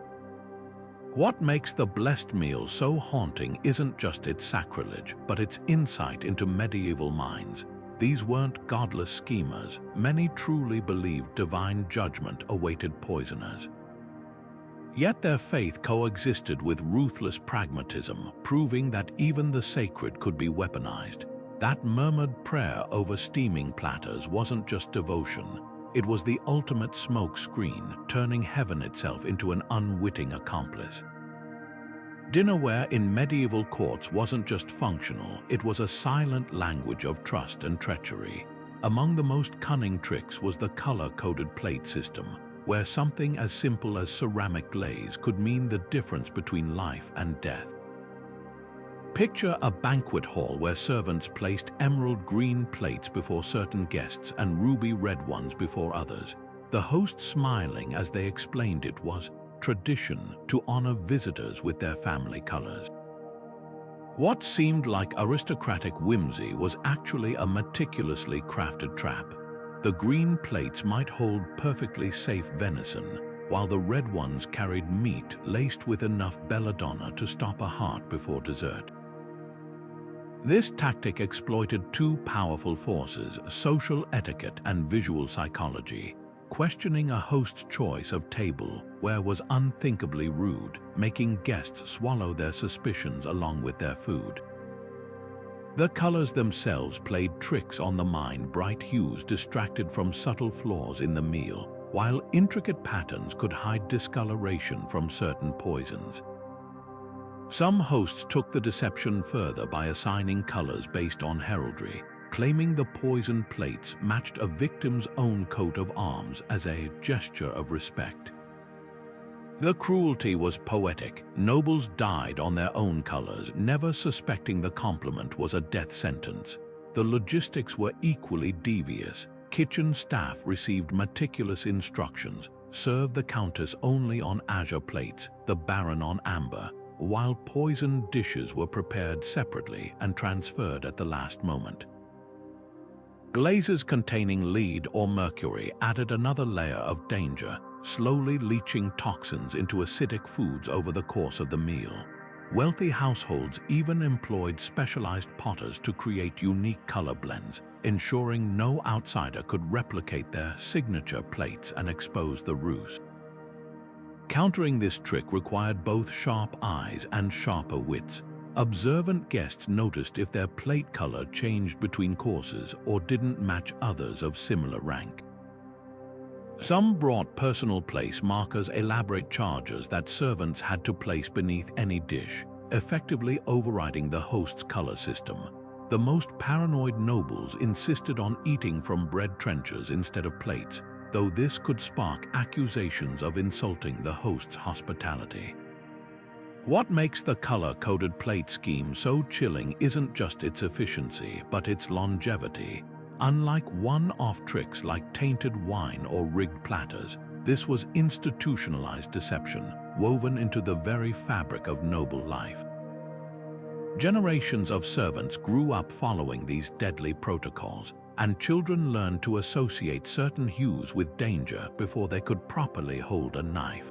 What makes the blessed meal so haunting isn't just its sacrilege, but its insight into medieval minds. These weren't godless schemers. Many truly believed divine judgment awaited poisoners. Yet their faith coexisted with ruthless pragmatism, proving that even the sacred could be weaponized. That murmured prayer over steaming platters wasn't just devotion. It was the ultimate smoke screen, turning heaven itself into an unwitting accomplice. Dinnerware in medieval courts wasn't just functional, it was a silent language of trust and treachery. Among the most cunning tricks was the color-coded plate system, where something as simple as ceramic glaze could mean the difference between life and death. Picture a banquet hall where servants placed emerald green plates before certain guests and ruby red ones before others. The host smiling as they explained it was tradition to honor visitors with their family colors. What seemed like aristocratic whimsy was actually a meticulously crafted trap. The green plates might hold perfectly safe venison, while the red ones carried meat laced with enough belladonna to stop a heart before dessert. This tactic exploited two powerful forces, social etiquette and visual psychology. Questioning a host's choice of tableware was unthinkably rude, making guests swallow their suspicions along with their food. The colors themselves played tricks on the mind. Bright hues distracted from subtle flaws in the meal, while intricate patterns could hide discoloration from certain poisons. Some hosts took the deception further by assigning colors based on heraldry, claiming the poison plates matched a victim's own coat of arms as a gesture of respect. The cruelty was poetic. Nobles died on their own colors, never suspecting the compliment was a death sentence. The logistics were equally devious. Kitchen staff received meticulous instructions: serve the countess only on azure plates, the baron on amber, while poisoned dishes were prepared separately and transferred at the last moment. Glazes containing lead or mercury added another layer of danger, slowly leaching toxins into acidic foods over the course of the meal. Wealthy households even employed specialized potters to create unique color blends, ensuring no outsider could replicate their signature plates and expose the ruse. Countering this trick required both sharp eyes and sharper wits. Observant guests noticed if their plate color changed between courses or didn't match others of similar rank. Some brought personal place markers, elaborate charges that servants had to place beneath any dish, effectively overriding the host's color system. The most paranoid nobles insisted on eating from bread trenchers instead of plates, though this could spark accusations of insulting the host's hospitality. What makes the color-coded plate scheme so chilling isn't just its efficiency, but its longevity. Unlike one-off tricks like tainted wine or rigged platters, this was institutionalized deception, woven into the very fabric of noble life. Generations of servants grew up following these deadly protocols, and children learned to associate certain hues with danger before they could properly hold a knife.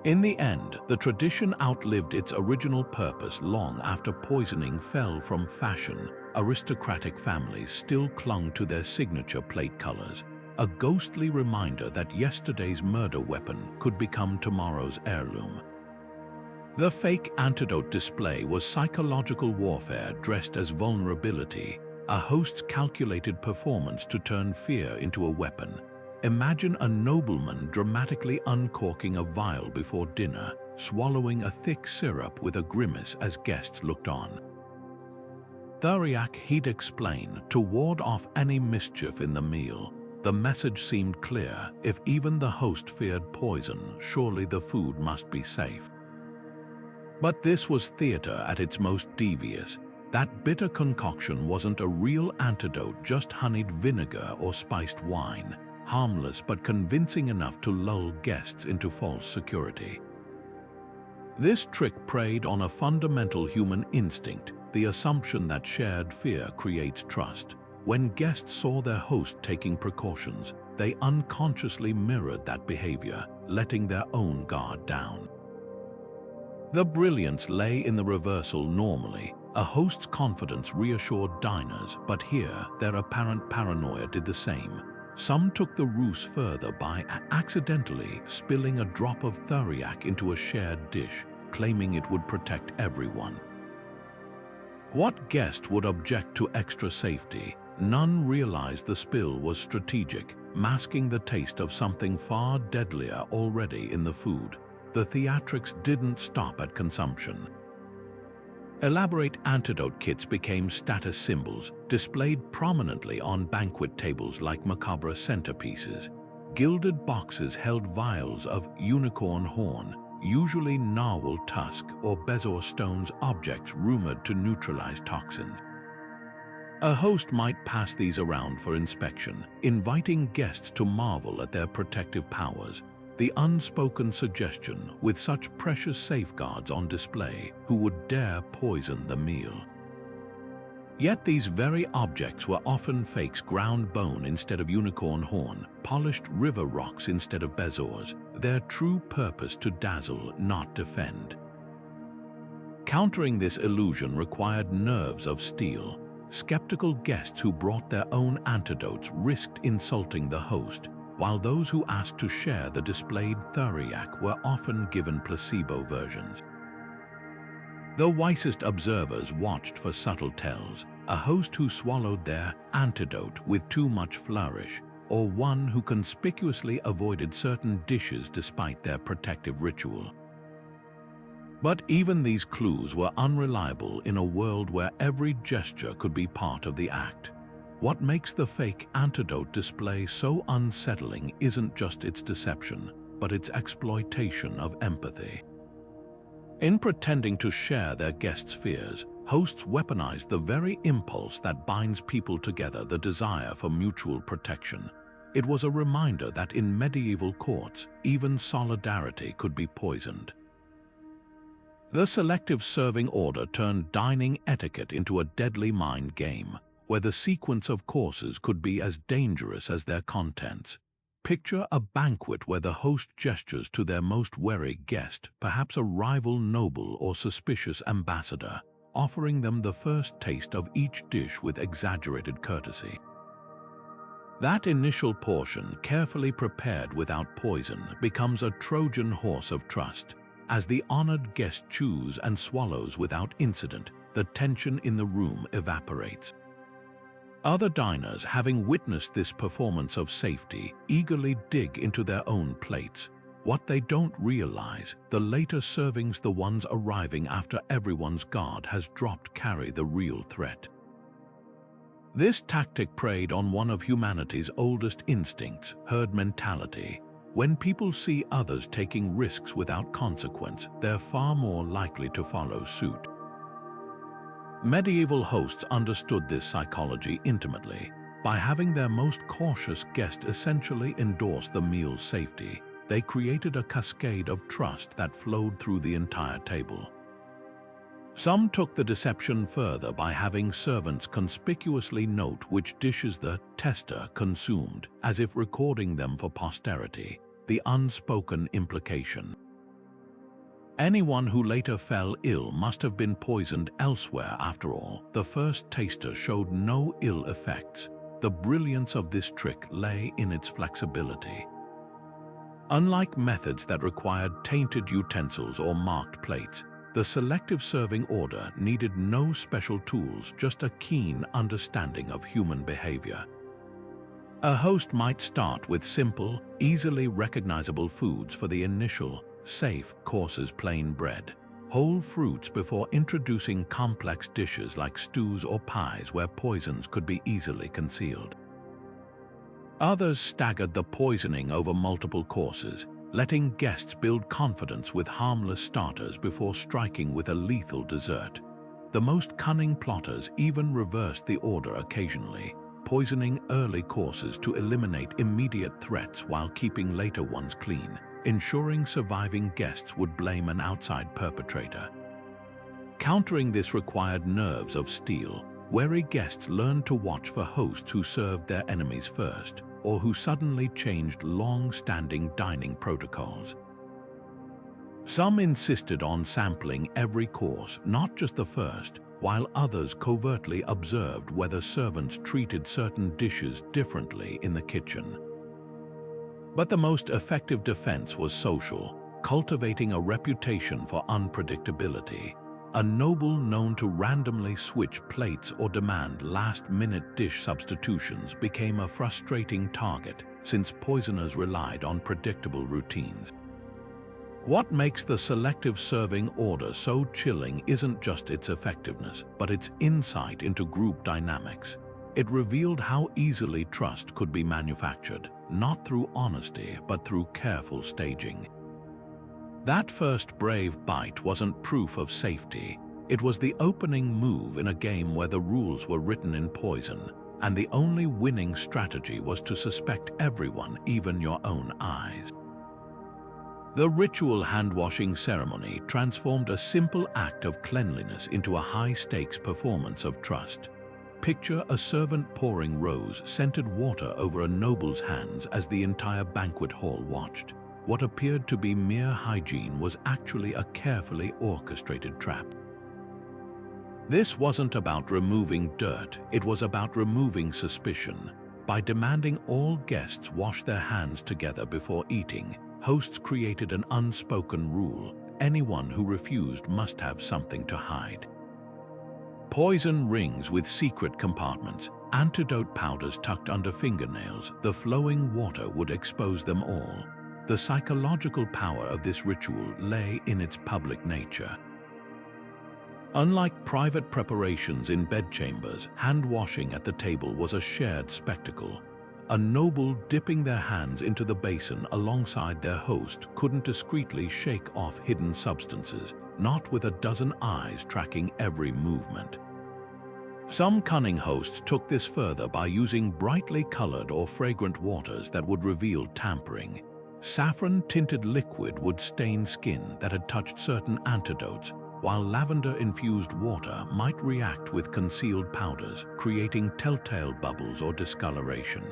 In the end, the tradition outlived its original purpose. Long after poisoning fell from fashion, aristocratic families still clung to their signature plate colors, a ghostly reminder that yesterday's murder weapon could become tomorrow's heirloom. The fake antidote display was psychological warfare dressed as vulnerability, a host's calculated performance to turn fear into a weapon. Imagine a nobleman dramatically uncorking a vial before dinner, swallowing a thick syrup with a grimace as guests looked on. Theatrical, he'd explain, to ward off any mischief in the meal. The message seemed clear: if even the host feared poison, surely the food must be safe. But this was theater at its most devious. That bitter concoction wasn't a real antidote, just honeyed vinegar or spiced wine. Harmless but convincing enough to lull guests into false security. This trick preyed on a fundamental human instinct, the assumption that shared fear creates trust. When guests saw their host taking precautions, they unconsciously mirrored that behavior, letting their own guard down. The brilliance lay in the reversal. Normally, a host's confidence reassured diners, but here their apparent paranoia did the same. Some took the ruse further by accidentally spilling a drop of Theatrical into a shared dish, claiming it would protect everyone. What guest would object to extra safety? None realized the spill was strategic, masking the taste of something far deadlier already in the food. The theatrics didn't stop at consumption. Elaborate antidote kits became status symbols, displayed prominently on banquet tables like macabre centerpieces. Gilded boxes held vials of unicorn horn, usually narwhal tusk or bezoar stones, objects rumored to neutralize toxins. A host might pass these around for inspection, inviting guests to marvel at their protective powers. the unspoken suggestion with such precious safeguards on display who would dare poison the meal. Yet these very objects were often fakes, ground bone instead of unicorn horn, polished river rocks instead of bezoars, their true purpose to dazzle, not defend. Countering this illusion required nerves of steel. Skeptical guests who brought their own antidotes risked insulting the host, while those who asked to share the displayed theriac were often given placebo versions. The wisest observers watched for subtle tells, a host who swallowed their antidote with too much flourish, or one who conspicuously avoided certain dishes despite their protective ritual. But even these clues were unreliable in a world where every gesture could be part of the act. What makes the fake antidote display so unsettling isn't just its deception, but its exploitation of empathy. In pretending to share their guests' fears, hosts weaponized the very impulse that binds people together, the desire for mutual protection. It was a reminder that in medieval courts, even solidarity could be poisoned. The selective serving order turned dining etiquette into a deadly mind game, where the sequence of courses could be as dangerous as their contents. Picture a banquet where the host gestures to their most wary guest, perhaps a rival noble or suspicious ambassador, offering them the first taste of each dish with exaggerated courtesy. That initial portion, carefully prepared without poison, becomes a Trojan horse of trust. As the honored guest chews and swallows without incident, the tension in the room evaporates. Other diners, having witnessed this performance of safety, eagerly dig into their own plates. What they don't realize, the later servings, the ones arriving after everyone's guard has dropped, carry the real threat. This tactic preyed on one of humanity's oldest instincts, herd mentality. When people see others taking risks without consequence, they're far more likely to follow suit. Medieval hosts understood this psychology intimately. By having their most cautious guest essentially endorse the meal's safety, they created a cascade of trust that flowed through the entire table. Some took the deception further by having servants conspicuously note which dishes the tester consumed, as if recording them for posterity, the unspoken implication. Anyone who later fell ill must have been poisoned elsewhere after all. The first taster showed no ill effects. The brilliance of this trick lay in its flexibility. Unlike methods that required tainted utensils or marked plates, the selective serving order needed no special tools, just a keen understanding of human behavior. A host might start with simple, easily recognizable foods for the initial, safe courses: plain bread, whole fruits, before introducing complex dishes like stews or pies where poisons could be easily concealed. Others staggered the poisoning over multiple courses, letting guests build confidence with harmless starters before striking with a lethal dessert. The most cunning plotters even reversed the order occasionally, poisoning early courses to eliminate immediate threats while keeping later ones clean, ensuring surviving guests would blame an outside perpetrator. Countering this required nerves of steel. Wary guests learned to watch for hosts who served their enemies first, or who suddenly changed long-standing dining protocols. Some insisted on sampling every course, not just the first, while others covertly observed whether servants treated certain dishes differently in the kitchen. But the most effective defense was social, cultivating a reputation for unpredictability. A noble known to randomly switch plates or demand last-minute dish substitutions became a frustrating target, since poisoners relied on predictable routines. What makes the selective serving order so chilling isn't just its effectiveness, but its insight into group dynamics. It revealed how easily trust could be manufactured, not through honesty, but through careful staging. That first brave bite wasn't proof of safety. It was the opening move in a game where the rules were written in poison, and the only winning strategy was to suspect everyone, even your own eyes. The ritual hand-washing ceremony transformed a simple act of cleanliness into a high-stakes performance of trust. Picture a servant pouring rose-scented water over a noble's hands as the entire banquet hall watched. What appeared to be mere hygiene was actually a carefully orchestrated trap. This wasn't about removing dirt, it was about removing suspicion. By demanding all guests wash their hands together before eating, hosts created an unspoken rule: anyone who refused must have something to hide. Poison rings with secret compartments, antidote powders tucked under fingernails, the flowing water would expose them all. The psychological power of this ritual lay in its public nature. Unlike private preparations in bedchambers, hand-washing at the table was a shared spectacle. A noble dipping their hands into the basin alongside their host couldn't discreetly shake off hidden substances, not with a dozen eyes tracking every movement. Some cunning hosts took this further by using brightly colored or fragrant waters that would reveal tampering. Saffron-tinted liquid would stain skin that had touched certain antidotes, while lavender-infused water might react with concealed powders, creating telltale bubbles or discoloration.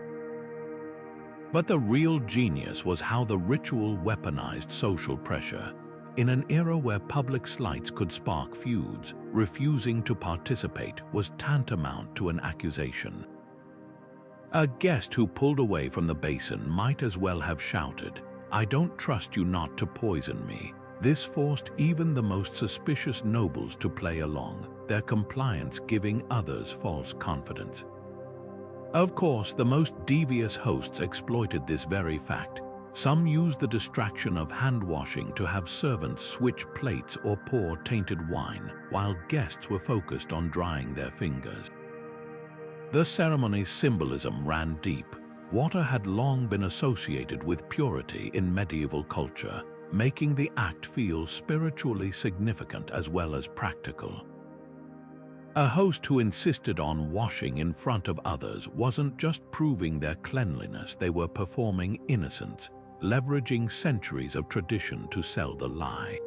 But the real genius was how the ritual weaponized social pressure. In an era where public slights could spark feuds, refusing to participate was tantamount to an accusation. A guest who pulled away from the basin might as well have shouted, "I don't trust you not to poison me." This forced even the most suspicious nobles to play along, their compliance giving others false confidence. Of course, the most devious hosts exploited this very fact. Some used the distraction of hand-washing to have servants switch plates or pour tainted wine, while guests were focused on drying their fingers. The ceremony's symbolism ran deep. Water had long been associated with purity in medieval culture, making the act feel spiritually significant as well as practical. A host who insisted on washing in front of others wasn't just proving their cleanliness, they were performing innocence, leveraging centuries of tradition to sell the lie.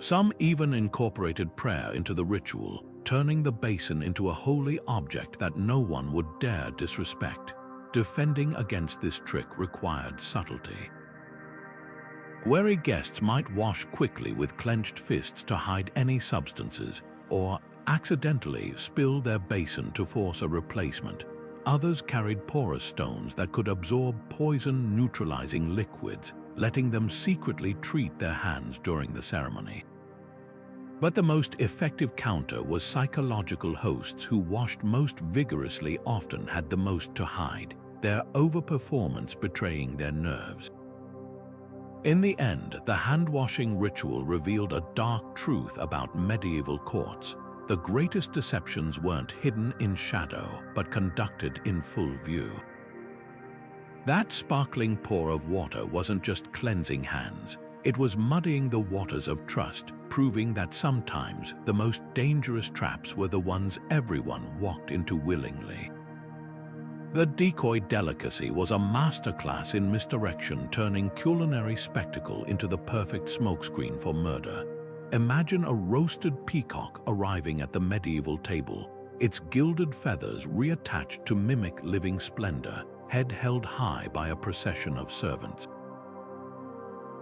Some even incorporated prayer into the ritual, turning the basin into a holy object that no one would dare disrespect. Defending against this trick required subtlety. Wary guests might wash quickly with clenched fists to hide any substances, or accidentally spill their basin to force a replacement. Others carried porous stones that could absorb poison-neutralizing liquids, letting them secretly treat their hands during the ceremony. But the most effective counter was psychological hosts who washed most vigorously often had the most to hide, their overperformance betraying their nerves. In the end, the hand-washing ritual revealed a dark truth about medieval courts. The greatest deceptions weren't hidden in shadow, but conducted in full view. That sparkling pour of water wasn't just cleansing hands, it was muddying the waters of trust, proving that sometimes the most dangerous traps were the ones everyone walked into willingly. The Decoy Delicacy was a masterclass in misdirection, turning culinary spectacle into the perfect smokescreen for murder. Imagine a roasted peacock arriving at the medieval table, its gilded feathers reattached to mimic living splendor, head held high by a procession of servants.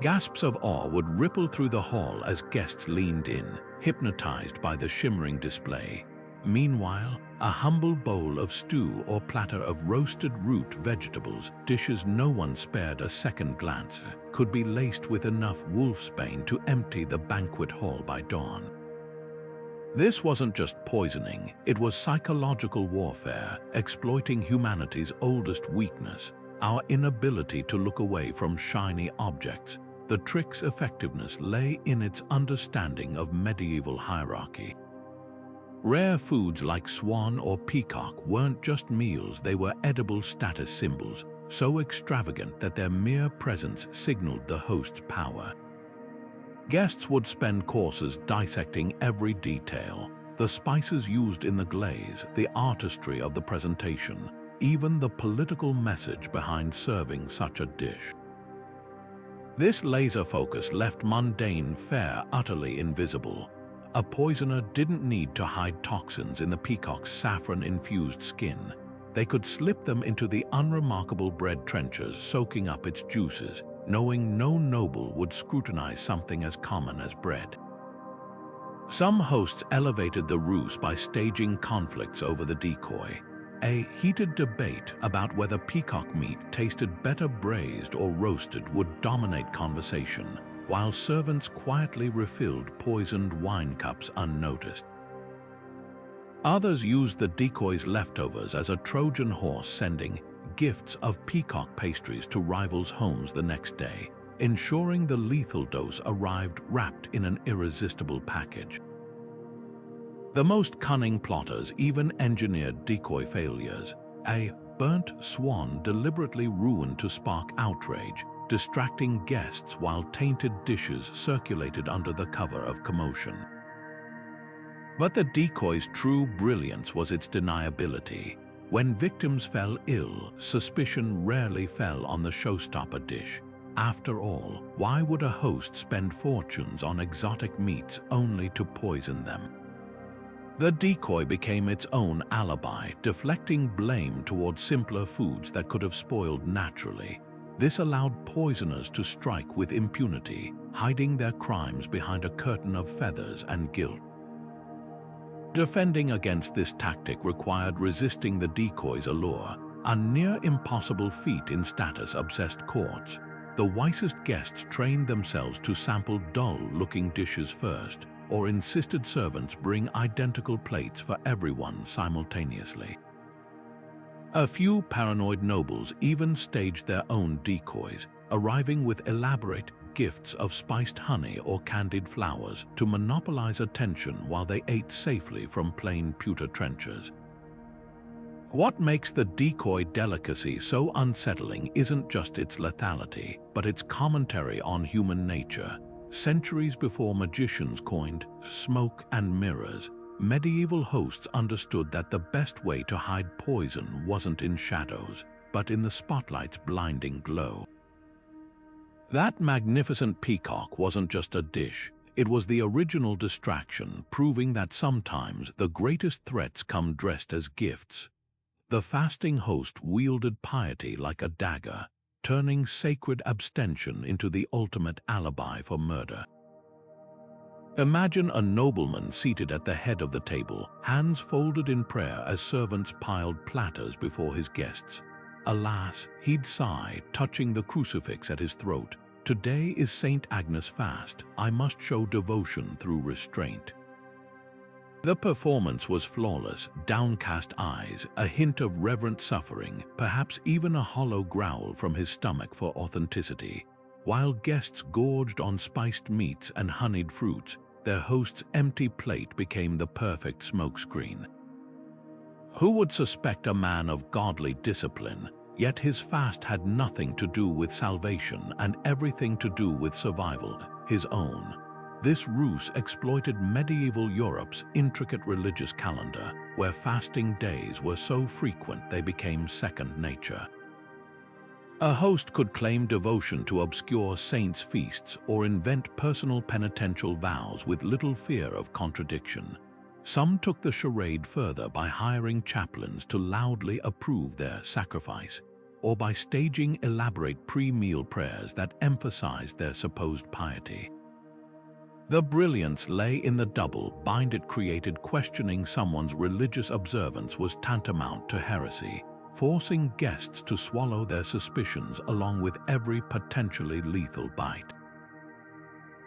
Gasps of awe would ripple through the hall as guests leaned in, hypnotized by the shimmering display. Meanwhile, a humble bowl of stew or platter of roasted root vegetables, dishes no one spared a second glance, could be laced with enough wolfsbane to empty the banquet hall by dawn. This wasn't just poisoning, it was psychological warfare, exploiting humanity's oldest weakness, our inability to look away from shiny objects. The trick's effectiveness lay in its understanding of medieval hierarchy. Rare foods like swan or peacock weren't just meals, they were edible status symbols, so extravagant that their mere presence signaled the host's power. Guests would spend courses dissecting every detail, the spices used in the glaze, the artistry of the presentation, even the political message behind serving such a dish. This laser focus left mundane fare utterly invisible. A poisoner didn't need to hide toxins in the peacock's saffron-infused skin. They could slip them into the unremarkable bread trenchers, soaking up its juices, knowing no noble would scrutinize something as common as bread. Some hosts elevated the ruse by staging conflicts over the decoy. A heated debate about whether peacock meat tasted better braised or roasted would dominate conversation, while servants quietly refilled poisoned wine cups unnoticed. Others used the decoy's leftovers as a Trojan horse, sending gifts of peacock pastries to rivals' homes the next day, ensuring the lethal dose arrived wrapped in an irresistible package. The most cunning plotters even engineered decoy failures. A burnt swan deliberately ruined to spark outrage, distracting guests while tainted dishes circulated under the cover of commotion. But the decoy's true brilliance was its deniability. When victims fell ill, suspicion rarely fell on the showstopper dish. After all, why would a host spend fortunes on exotic meats only to poison them? The decoy became its own alibi, deflecting blame toward simpler foods that could have spoiled naturally. This allowed poisoners to strike with impunity, hiding their crimes behind a curtain of feathers and guilt. Defending against this tactic required resisting the decoy's allure, a near-impossible feat in status-obsessed courts. The wisest guests trained themselves to sample dull-looking dishes first, or insisted servants bring identical plates for everyone simultaneously. A few paranoid nobles even staged their own decoys, arriving with elaborate gifts of spiced honey or candied flowers to monopolize attention while they ate safely from plain pewter trenchers. What makes the decoy delicacy so unsettling isn't just its lethality, but its commentary on human nature. Centuries before magicians coined smoke and mirrors, medieval hosts understood that the best way to hide poison wasn't in shadows, but in the spotlight's blinding glow. That magnificent peacock wasn't just a dish, it was the original distraction, proving that sometimes the greatest threats come dressed as gifts. The fasting host wielded piety like a dagger, turning sacred abstention into the ultimate alibi for murder. Imagine a nobleman seated at the head of the table, hands folded in prayer as servants piled platters before his guests. Alas, he'd sigh, touching the crucifix at his throat. Today is St. Agnes' fast. I must show devotion through restraint. The performance was flawless, downcast eyes, a hint of reverent suffering, perhaps even a hollow growl from his stomach for authenticity. While guests gorged on spiced meats and honeyed fruits, their host's empty plate became the perfect smokescreen. Who would suspect a man of godly discipline? Yet his fast had nothing to do with salvation and everything to do with survival, his own. This ruse exploited medieval Europe's intricate religious calendar, where fasting days were so frequent they became second nature. A host could claim devotion to obscure saints' feasts or invent personal penitential vows with little fear of contradiction. Some took the charade further by hiring chaplains to loudly approve their sacrifice, or by staging elaborate pre-meal prayers that emphasized their supposed piety. The brilliance lay in the double bind it created. Questioning someone's religious observance was tantamount to heresy, forcing guests to swallow their suspicions along with every potentially lethal bite.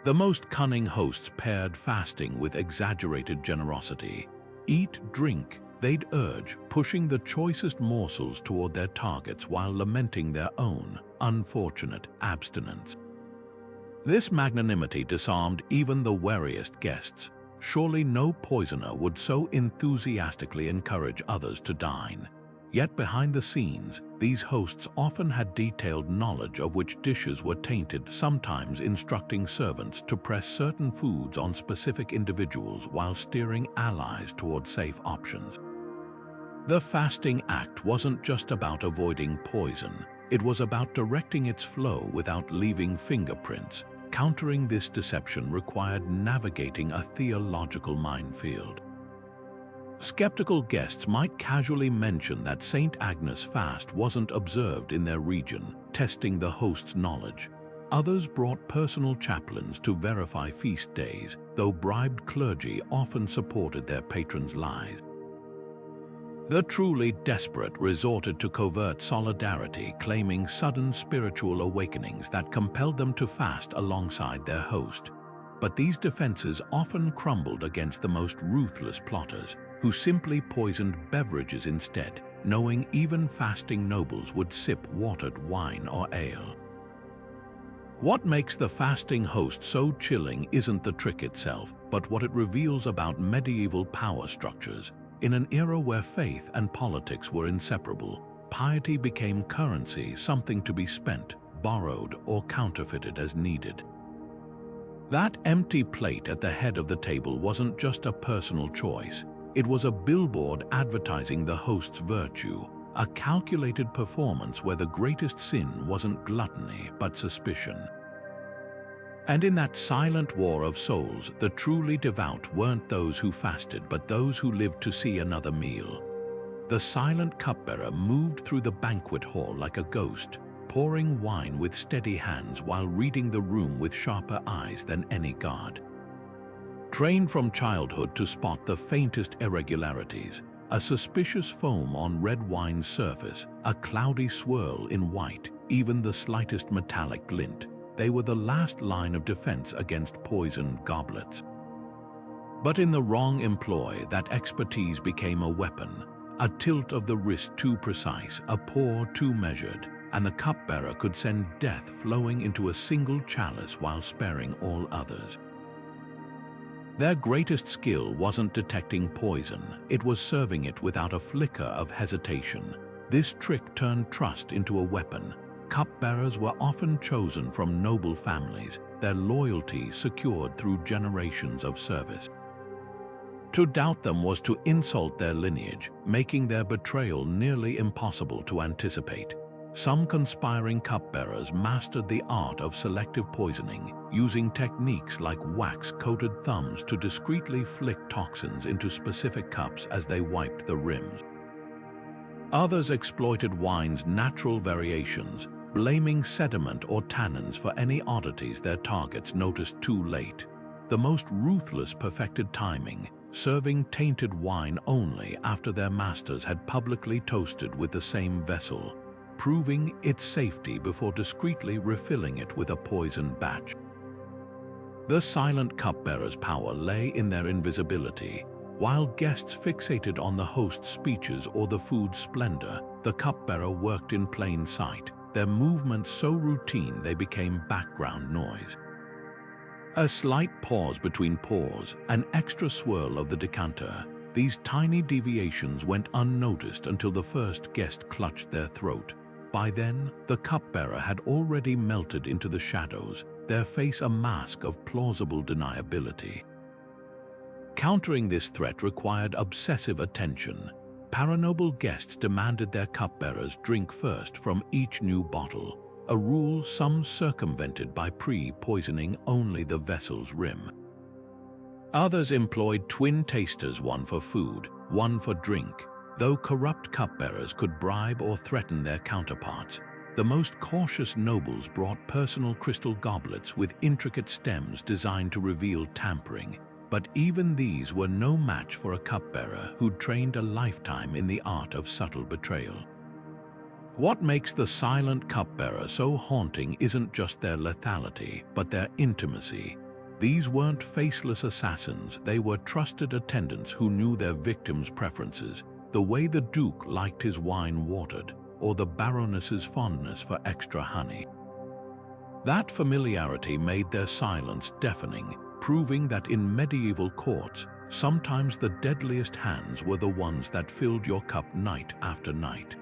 The most cunning hosts paired fasting with exaggerated generosity. Eat, drink, they'd urge, pushing the choicest morsels toward their targets while lamenting their own unfortunate abstinence. This magnanimity disarmed even the wariest guests. Surely no poisoner would so enthusiastically encourage others to dine. Yet behind the scenes, these hosts often had detailed knowledge of which dishes were tainted, sometimes instructing servants to press certain foods on specific individuals while steering allies toward safe options. The fasting act wasn't just about avoiding poison. It was about directing its flow without leaving fingerprints. Countering this deception required navigating a theological minefield. Skeptical guests might casually mention that St. Agnes' fast wasn't observed in their region, testing the host's knowledge. Others brought personal chaplains to verify feast days, though bribed clergy often supported their patrons' lies. The truly desperate resorted to covert solidarity, claiming sudden spiritual awakenings that compelled them to fast alongside their host. But these defenses often crumbled against the most ruthless plotters, who simply poisoned beverages instead, knowing even fasting nobles would sip watered wine or ale. What makes the fasting host so chilling isn't the trick itself, but what it reveals about medieval power structures. In an era where faith and politics were inseparable, piety became currency, something to be spent, borrowed, or counterfeited as needed. That empty plate at the head of the table wasn't just a personal choice. It was a billboard advertising the host's virtue, a calculated performance where the greatest sin wasn't gluttony but suspicion. And in that silent war of souls, the truly devout weren't those who fasted, but those who lived to see another meal. The Silent Cupbearer moved through the banquet hall like a ghost, pouring wine with steady hands while reading the room with sharper eyes than any guard. Trained from childhood to spot the faintest irregularities, a suspicious foam on red wine's surface, a cloudy swirl in white, even the slightest metallic glint, they were the last line of defense against poisoned goblets. But in the wrong employ, that expertise became a weapon, a tilt of the wrist too precise, a pour too measured, and the cupbearer could send death flowing into a single chalice while sparing all others. Their greatest skill wasn't detecting poison, it was serving it without a flicker of hesitation. This trick turned trust into a weapon. Cupbearers were often chosen from noble families, their loyalty secured through generations of service. To doubt them was to insult their lineage, making their betrayal nearly impossible to anticipate. Some conspiring cupbearers mastered the art of selective poisoning, using techniques like wax-coated thumbs to discreetly flick toxins into specific cups as they wiped the rims. Others exploited wine's natural variations, blaming sediment or tannins for any oddities their targets noticed too late. The most ruthless perfected timing, serving tainted wine only after their masters had publicly toasted with the same vessel, proving its safety before discreetly refilling it with a poisoned batch. The Silent Cupbearer's power lay in their invisibility. While guests fixated on the host's speeches or the food's splendor, the cupbearer worked in plain sight, their movements so routine they became background noise. A slight pause between pours, an extra swirl of the decanter, these tiny deviations went unnoticed until the first guest clutched their throat. By then, the cupbearer had already melted into the shadows, their face a mask of plausible deniability. Countering this threat required obsessive attention. Paranoble guests demanded their cupbearers drink first from each new bottle, a rule some circumvented by pre-poisoning only the vessel's rim. Others employed twin tasters, one for food, one for drink. Though corrupt cupbearers could bribe or threaten their counterparts, the most cautious nobles brought personal crystal goblets with intricate stems designed to reveal tampering. But even these were no match for a cupbearer who'd trained a lifetime in the art of subtle betrayal. What makes the Silent Cupbearer so haunting isn't just their lethality, but their intimacy. These weren't faceless assassins, they were trusted attendants who knew their victims' preferences, the way the Duke liked his wine watered, or the Baroness's fondness for extra honey. That familiarity made their silence deafening, proving that in medieval courts, sometimes the deadliest hands were the ones that filled your cup night after night.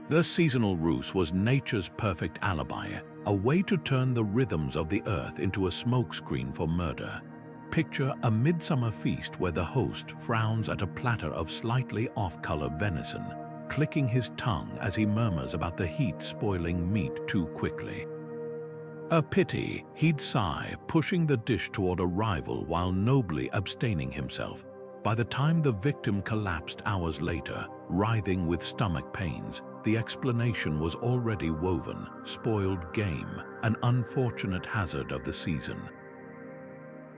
The Seasonal Ruse was nature's perfect alibi, a way to turn the rhythms of the earth into a smokescreen for murder. Picture a midsummer feast where the host frowns at a platter of slightly off-color venison, clicking his tongue as he murmurs about the heat spoiling meat too quickly. A pity, he'd sigh, pushing the dish toward a rival while nobly abstaining himself. By the time the victim collapsed hours later, writhing with stomach pains, the explanation was already woven: spoiled game, an unfortunate hazard of the season.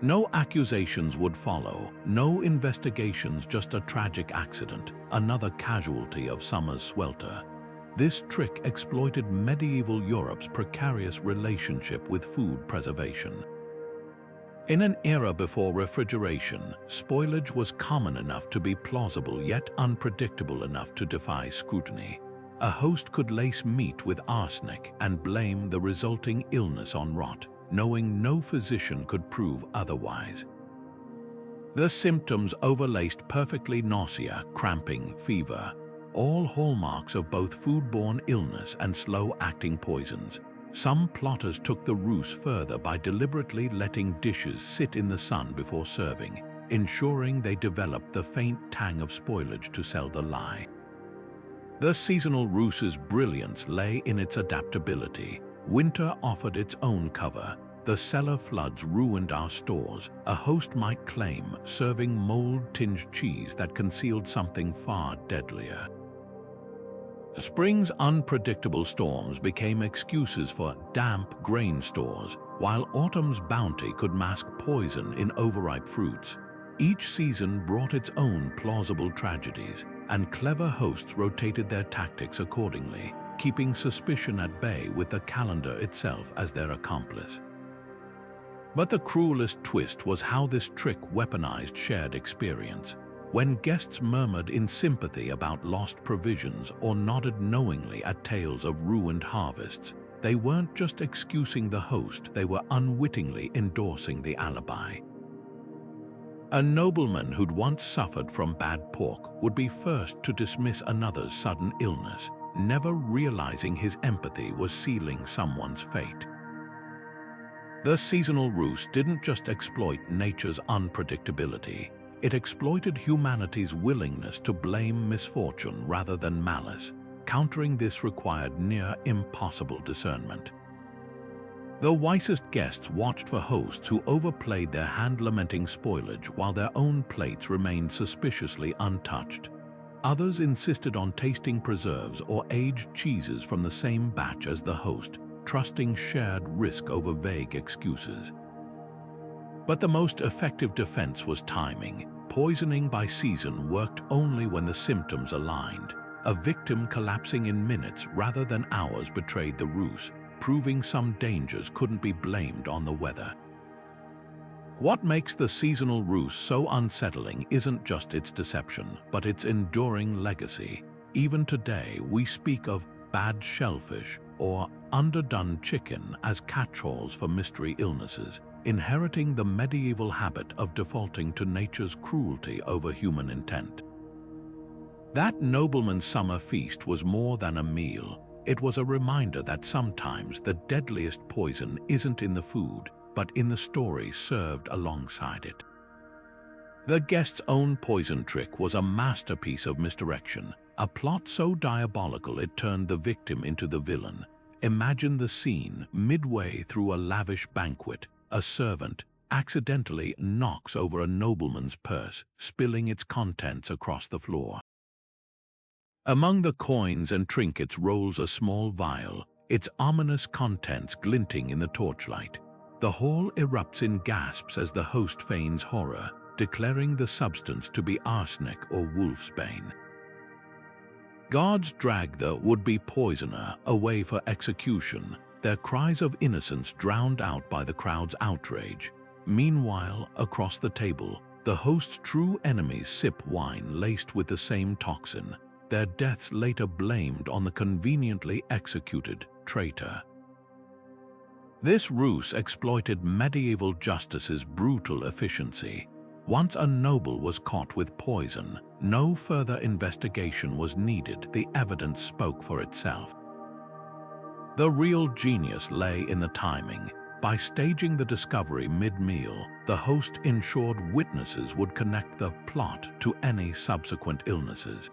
No accusations would follow, no investigations, just a tragic accident, another casualty of summer's swelter. This trick exploited medieval Europe's precarious relationship with food preservation. In an era before refrigeration, spoilage was common enough to be plausible yet unpredictable enough to defy scrutiny. A host could lace meat with arsenic and blame the resulting illness on rot, knowing no physician could prove otherwise. The symptoms overlaced perfectly: nausea, cramping, fever, all hallmarks of both foodborne illness and slow-acting poisons. Some plotters took the ruse further by deliberately letting dishes sit in the sun before serving, ensuring they developed the faint tang of spoilage to sell the lie. The seasonal ruse's brilliance lay in its adaptability. Winter offered its own cover. The cellar floods ruined our stores, a host might claim, serving mold-tinged cheese that concealed something far deadlier. Spring's unpredictable storms became excuses for damp grain stores, while autumn's bounty could mask poison in overripe fruits. Each season brought its own plausible tragedies, and clever hosts rotated their tactics accordingly, keeping suspicion at bay with the calendar itself as their accomplice. But the cruelest twist was how this trick weaponized shared experience. When guests murmured in sympathy about lost provisions or nodded knowingly at tales of ruined harvests, they weren't just excusing the host, they were unwittingly endorsing the alibi. A nobleman who'd once suffered from bad pork would be first to dismiss another's sudden illness, never realizing his empathy was sealing someone's fate. The seasonal ruse didn't just exploit nature's unpredictability, it exploited humanity's willingness to blame misfortune rather than malice. Countering this required near impossible discernment. The wisest guests watched for hosts who overplayed their hand lamenting spoilage while their own plates remained suspiciously untouched. Others insisted on tasting preserves or aged cheeses from the same batch as the host, trusting shared risk over vague excuses. But the most effective defense was timing. Poisoning by season worked only when the symptoms aligned. A victim collapsing in minutes rather than hours betrayed the ruse, proving some dangers couldn't be blamed on the weather. What makes the seasonal ruse so unsettling isn't just its deception, but its enduring legacy. Even today, we speak of bad shellfish or underdone chicken as catch-alls for mystery illnesses, inheriting the medieval habit of defaulting to nature's cruelty over human intent. That nobleman's summer feast was more than a meal. It was a reminder that sometimes the deadliest poison isn't in the food, but in the story served alongside it. The guest's own poison trick was a masterpiece of misdirection, a plot so diabolical it turned the victim into the villain. Imagine the scene: midway through a lavish banquet, a servant accidentally knocks over a nobleman's purse, spilling its contents across the floor. Among the coins and trinkets rolls a small vial, its ominous contents glinting in the torchlight. The hall erupts in gasps as the host feigns horror, declaring the substance to be arsenic or wolfsbane. Guards drag the would-be poisoner away for execution, their cries of innocence drowned out by the crowd's outrage. Meanwhile, across the table, the host's true enemies sip wine laced with the same toxin, their deaths later blamed on the conveniently executed traitor. This ruse exploited medieval justice's brutal efficiency. Once a noble was caught with poison, no further investigation was needed. The evidence spoke for itself. The real genius lay in the timing. By staging the discovery mid-meal, the host ensured witnesses would connect the plot to any subsequent illnesses.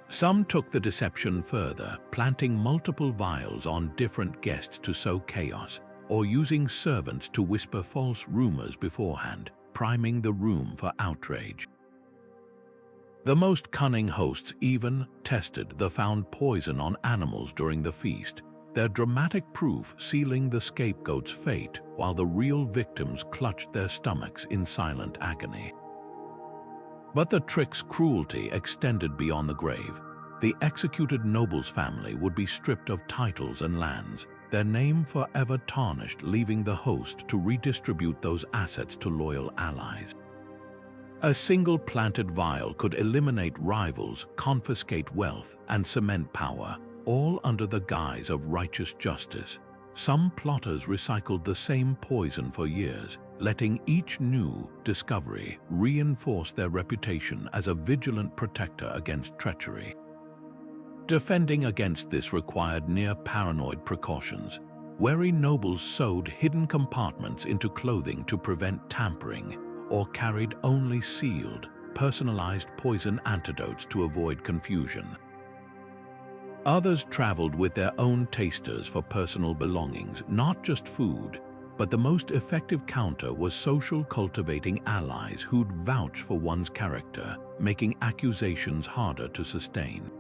Some took the deception further, planting multiple vials on different guests to sow chaos, or using servants to whisper false rumors beforehand, priming the room for outrage. The most cunning hosts even tested the found poison on animals during the feast, their dramatic proof sealing the scapegoat's fate while the real victims clutched their stomachs in silent agony. But the trick's cruelty extended beyond the grave. The executed noble's family would be stripped of titles and lands, their name forever tarnished, leaving the host to redistribute those assets to loyal allies. A single planted vial could eliminate rivals, confiscate wealth, and cement power, all under the guise of righteous justice. Some plotters recycled the same poison for years, letting each new discovery reinforce their reputation as a vigilant protector against treachery. Defending against this required near-paranoid precautions. Wary nobles sewed hidden compartments into clothing to prevent tampering, or carried only sealed, personalized poison antidotes to avoid confusion. Others traveled with their own tasters for personal belongings, not just food, but the most effective counter was social, cultivating allies who'd vouch for one's character, making accusations harder to sustain.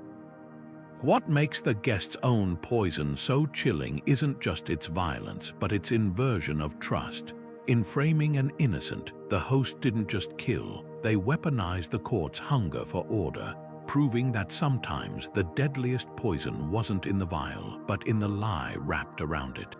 What makes the guest's own poison so chilling isn't just its violence, but its inversion of trust. In framing an innocent, the host didn't just kill, they weaponized the court's hunger for order, proving that sometimes the deadliest poison wasn't in the vial, but in the lie wrapped around it.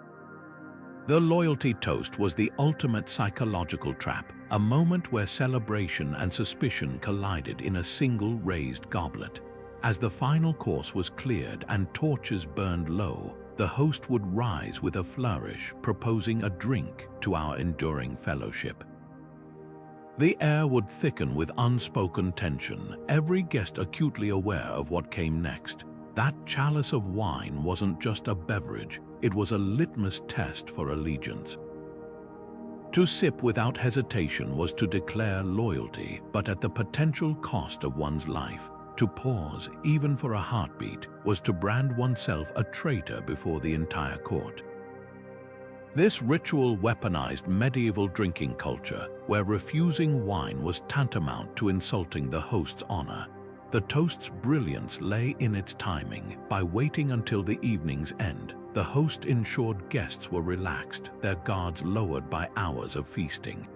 The loyalty toast was the ultimate psychological trap, a moment where celebration and suspicion collided in a single raised goblet. As the final course was cleared and torches burned low, the host would rise with a flourish, proposing a drink to our enduring fellowship. The air would thicken with unspoken tension, every guest acutely aware of what came next. That chalice of wine wasn't just a beverage, it was a litmus test for allegiance. To sip without hesitation was to declare loyalty, but at the potential cost of one's life. To pause, even for a heartbeat, was to brand oneself a traitor before the entire court. This ritual weaponized medieval drinking culture, where refusing wine was tantamount to insulting the host's honor. The toast's brilliance lay in its timing. By waiting until the evening's end, the host ensured guests were relaxed, their guards lowered by hours of feasting.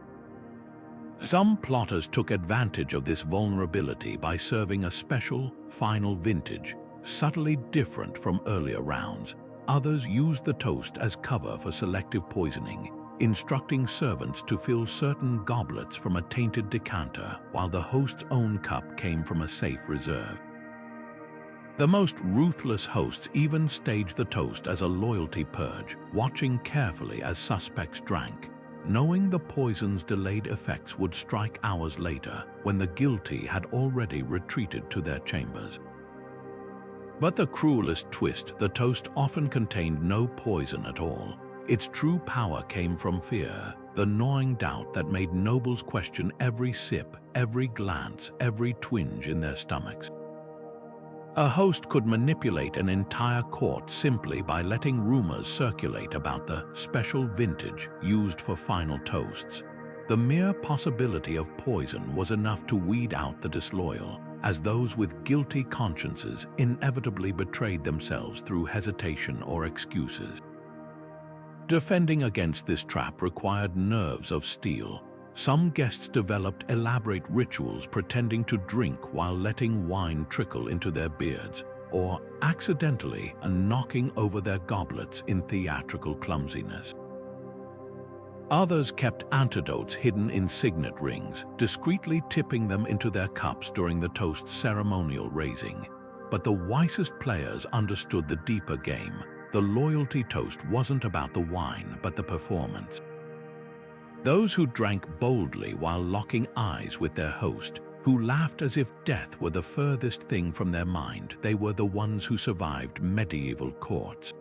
Some plotters took advantage of this vulnerability by serving a special, final vintage, subtly different from earlier rounds. Others used the toast as cover for selective poisoning, instructing servants to fill certain goblets from a tainted decanter while the host's own cup came from a safe reserve. The most ruthless hosts even staged the toast as a loyalty purge, watching carefully as suspects drank, knowing the poison's delayed effects would strike hours later when the guilty had already retreated to their chambers. But the cruelest twist, the toast often contained no poison at all. Its true power came from fear, the gnawing doubt that made nobles question every sip, every glance, every twinge in their stomachs. A host could manipulate an entire court simply by letting rumors circulate about the special vintage used for final toasts. The mere possibility of poison was enough to weed out the disloyal, as those with guilty consciences inevitably betrayed themselves through hesitation or excuses. Defending against this trap required nerves of steel. Some guests developed elaborate rituals pretending to drink while letting wine trickle into their beards, or accidentally knocking over their goblets in theatrical clumsiness. Others kept antidotes hidden in signet rings, discreetly tipping them into their cups during the toast's ceremonial raising. But the wisest players understood the deeper game. The loyalty toast wasn't about the wine, but the performance. Those who drank boldly while locking eyes with their host, who laughed as if death were the furthest thing from their mind, they were the ones who survived medieval courts.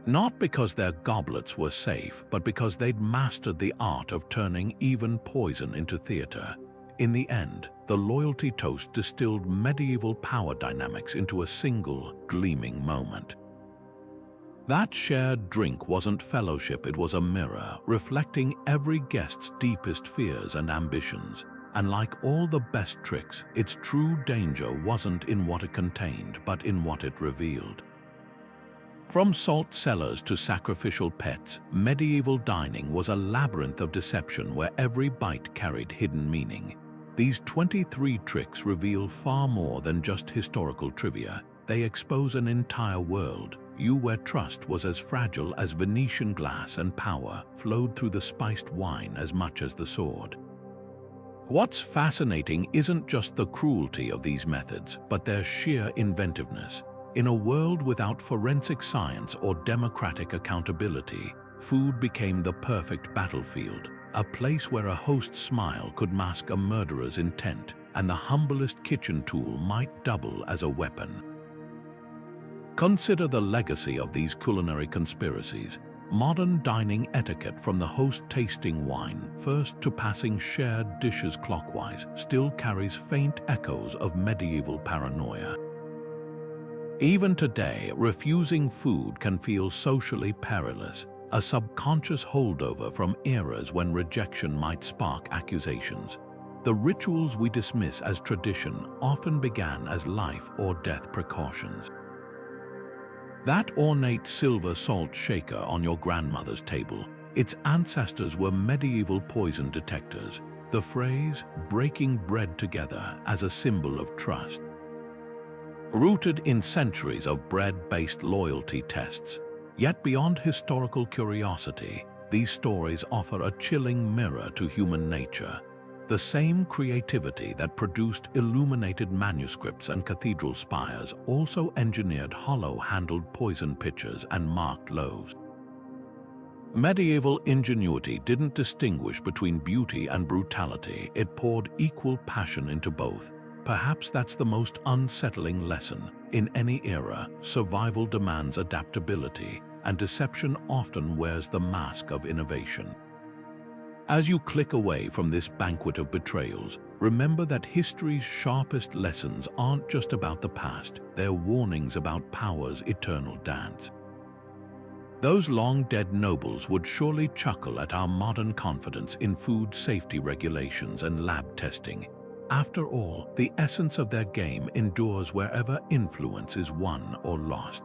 Not because their goblets were safe, but because they'd mastered the art of turning even poison into theater. In the end, the loyalty toast distilled medieval power dynamics into a single, gleaming moment. That shared drink wasn't fellowship, it was a mirror, reflecting every guest's deepest fears and ambitions. And like all the best tricks, its true danger wasn't in what it contained, but in what it revealed. From salt cellars to sacrificial pets, medieval dining was a labyrinth of deception where every bite carried hidden meaning. These 23 tricks reveal far more than just historical trivia. They expose an entire world, where trust was as fragile as Venetian glass and power flowed through the spiced wine as much as the sword. What's fascinating isn't just the cruelty of these methods, but their sheer inventiveness. In a world without forensic science or democratic accountability, food became the perfect battlefield, a place where a host's smile could mask a murderer's intent, and the humblest kitchen tool might double as a weapon. Consider the legacy of these culinary conspiracies. Modern dining etiquette, from the host tasting wine first to passing shared dishes clockwise, still carries faint echoes of medieval paranoia. Even today, refusing food can feel socially perilous, a subconscious holdover from eras when rejection might spark accusations. The rituals we dismiss as tradition often began as life or death precautions. That ornate silver salt shaker on your grandmother's table, its ancestors were medieval poison detectors, the phrase "breaking bread together" as a symbol of trust. Rooted in centuries of bread-based loyalty tests, yet beyond historical curiosity, these stories offer a chilling mirror to human nature. The same creativity that produced illuminated manuscripts and cathedral spires also engineered hollow-handled poison pitchers and marked loaves. Medieval ingenuity didn't distinguish between beauty and brutality, it poured equal passion into both. Perhaps that's the most unsettling lesson. In any era, survival demands adaptability, and deception often wears the mask of innovation. As you click away from this banquet of betrayals, remember that history's sharpest lessons aren't just about the past, they're warnings about power's eternal dance. Those long-dead nobles would surely chuckle at our modern confidence in food safety regulations and lab testing. After all, the essence of their game endures wherever influence is won or lost.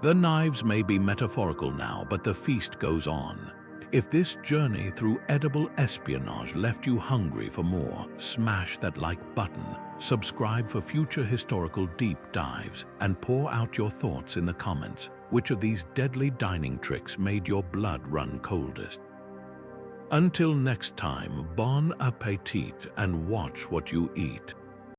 The knives may be metaphorical now, but the feast goes on. If this journey through edible espionage left you hungry for more, smash that like button, subscribe for future historical deep dives, and pour out your thoughts in the comments. Which of these deadly dining tricks made your blood run coldest? Until next time, bon appétit and watch what you eat.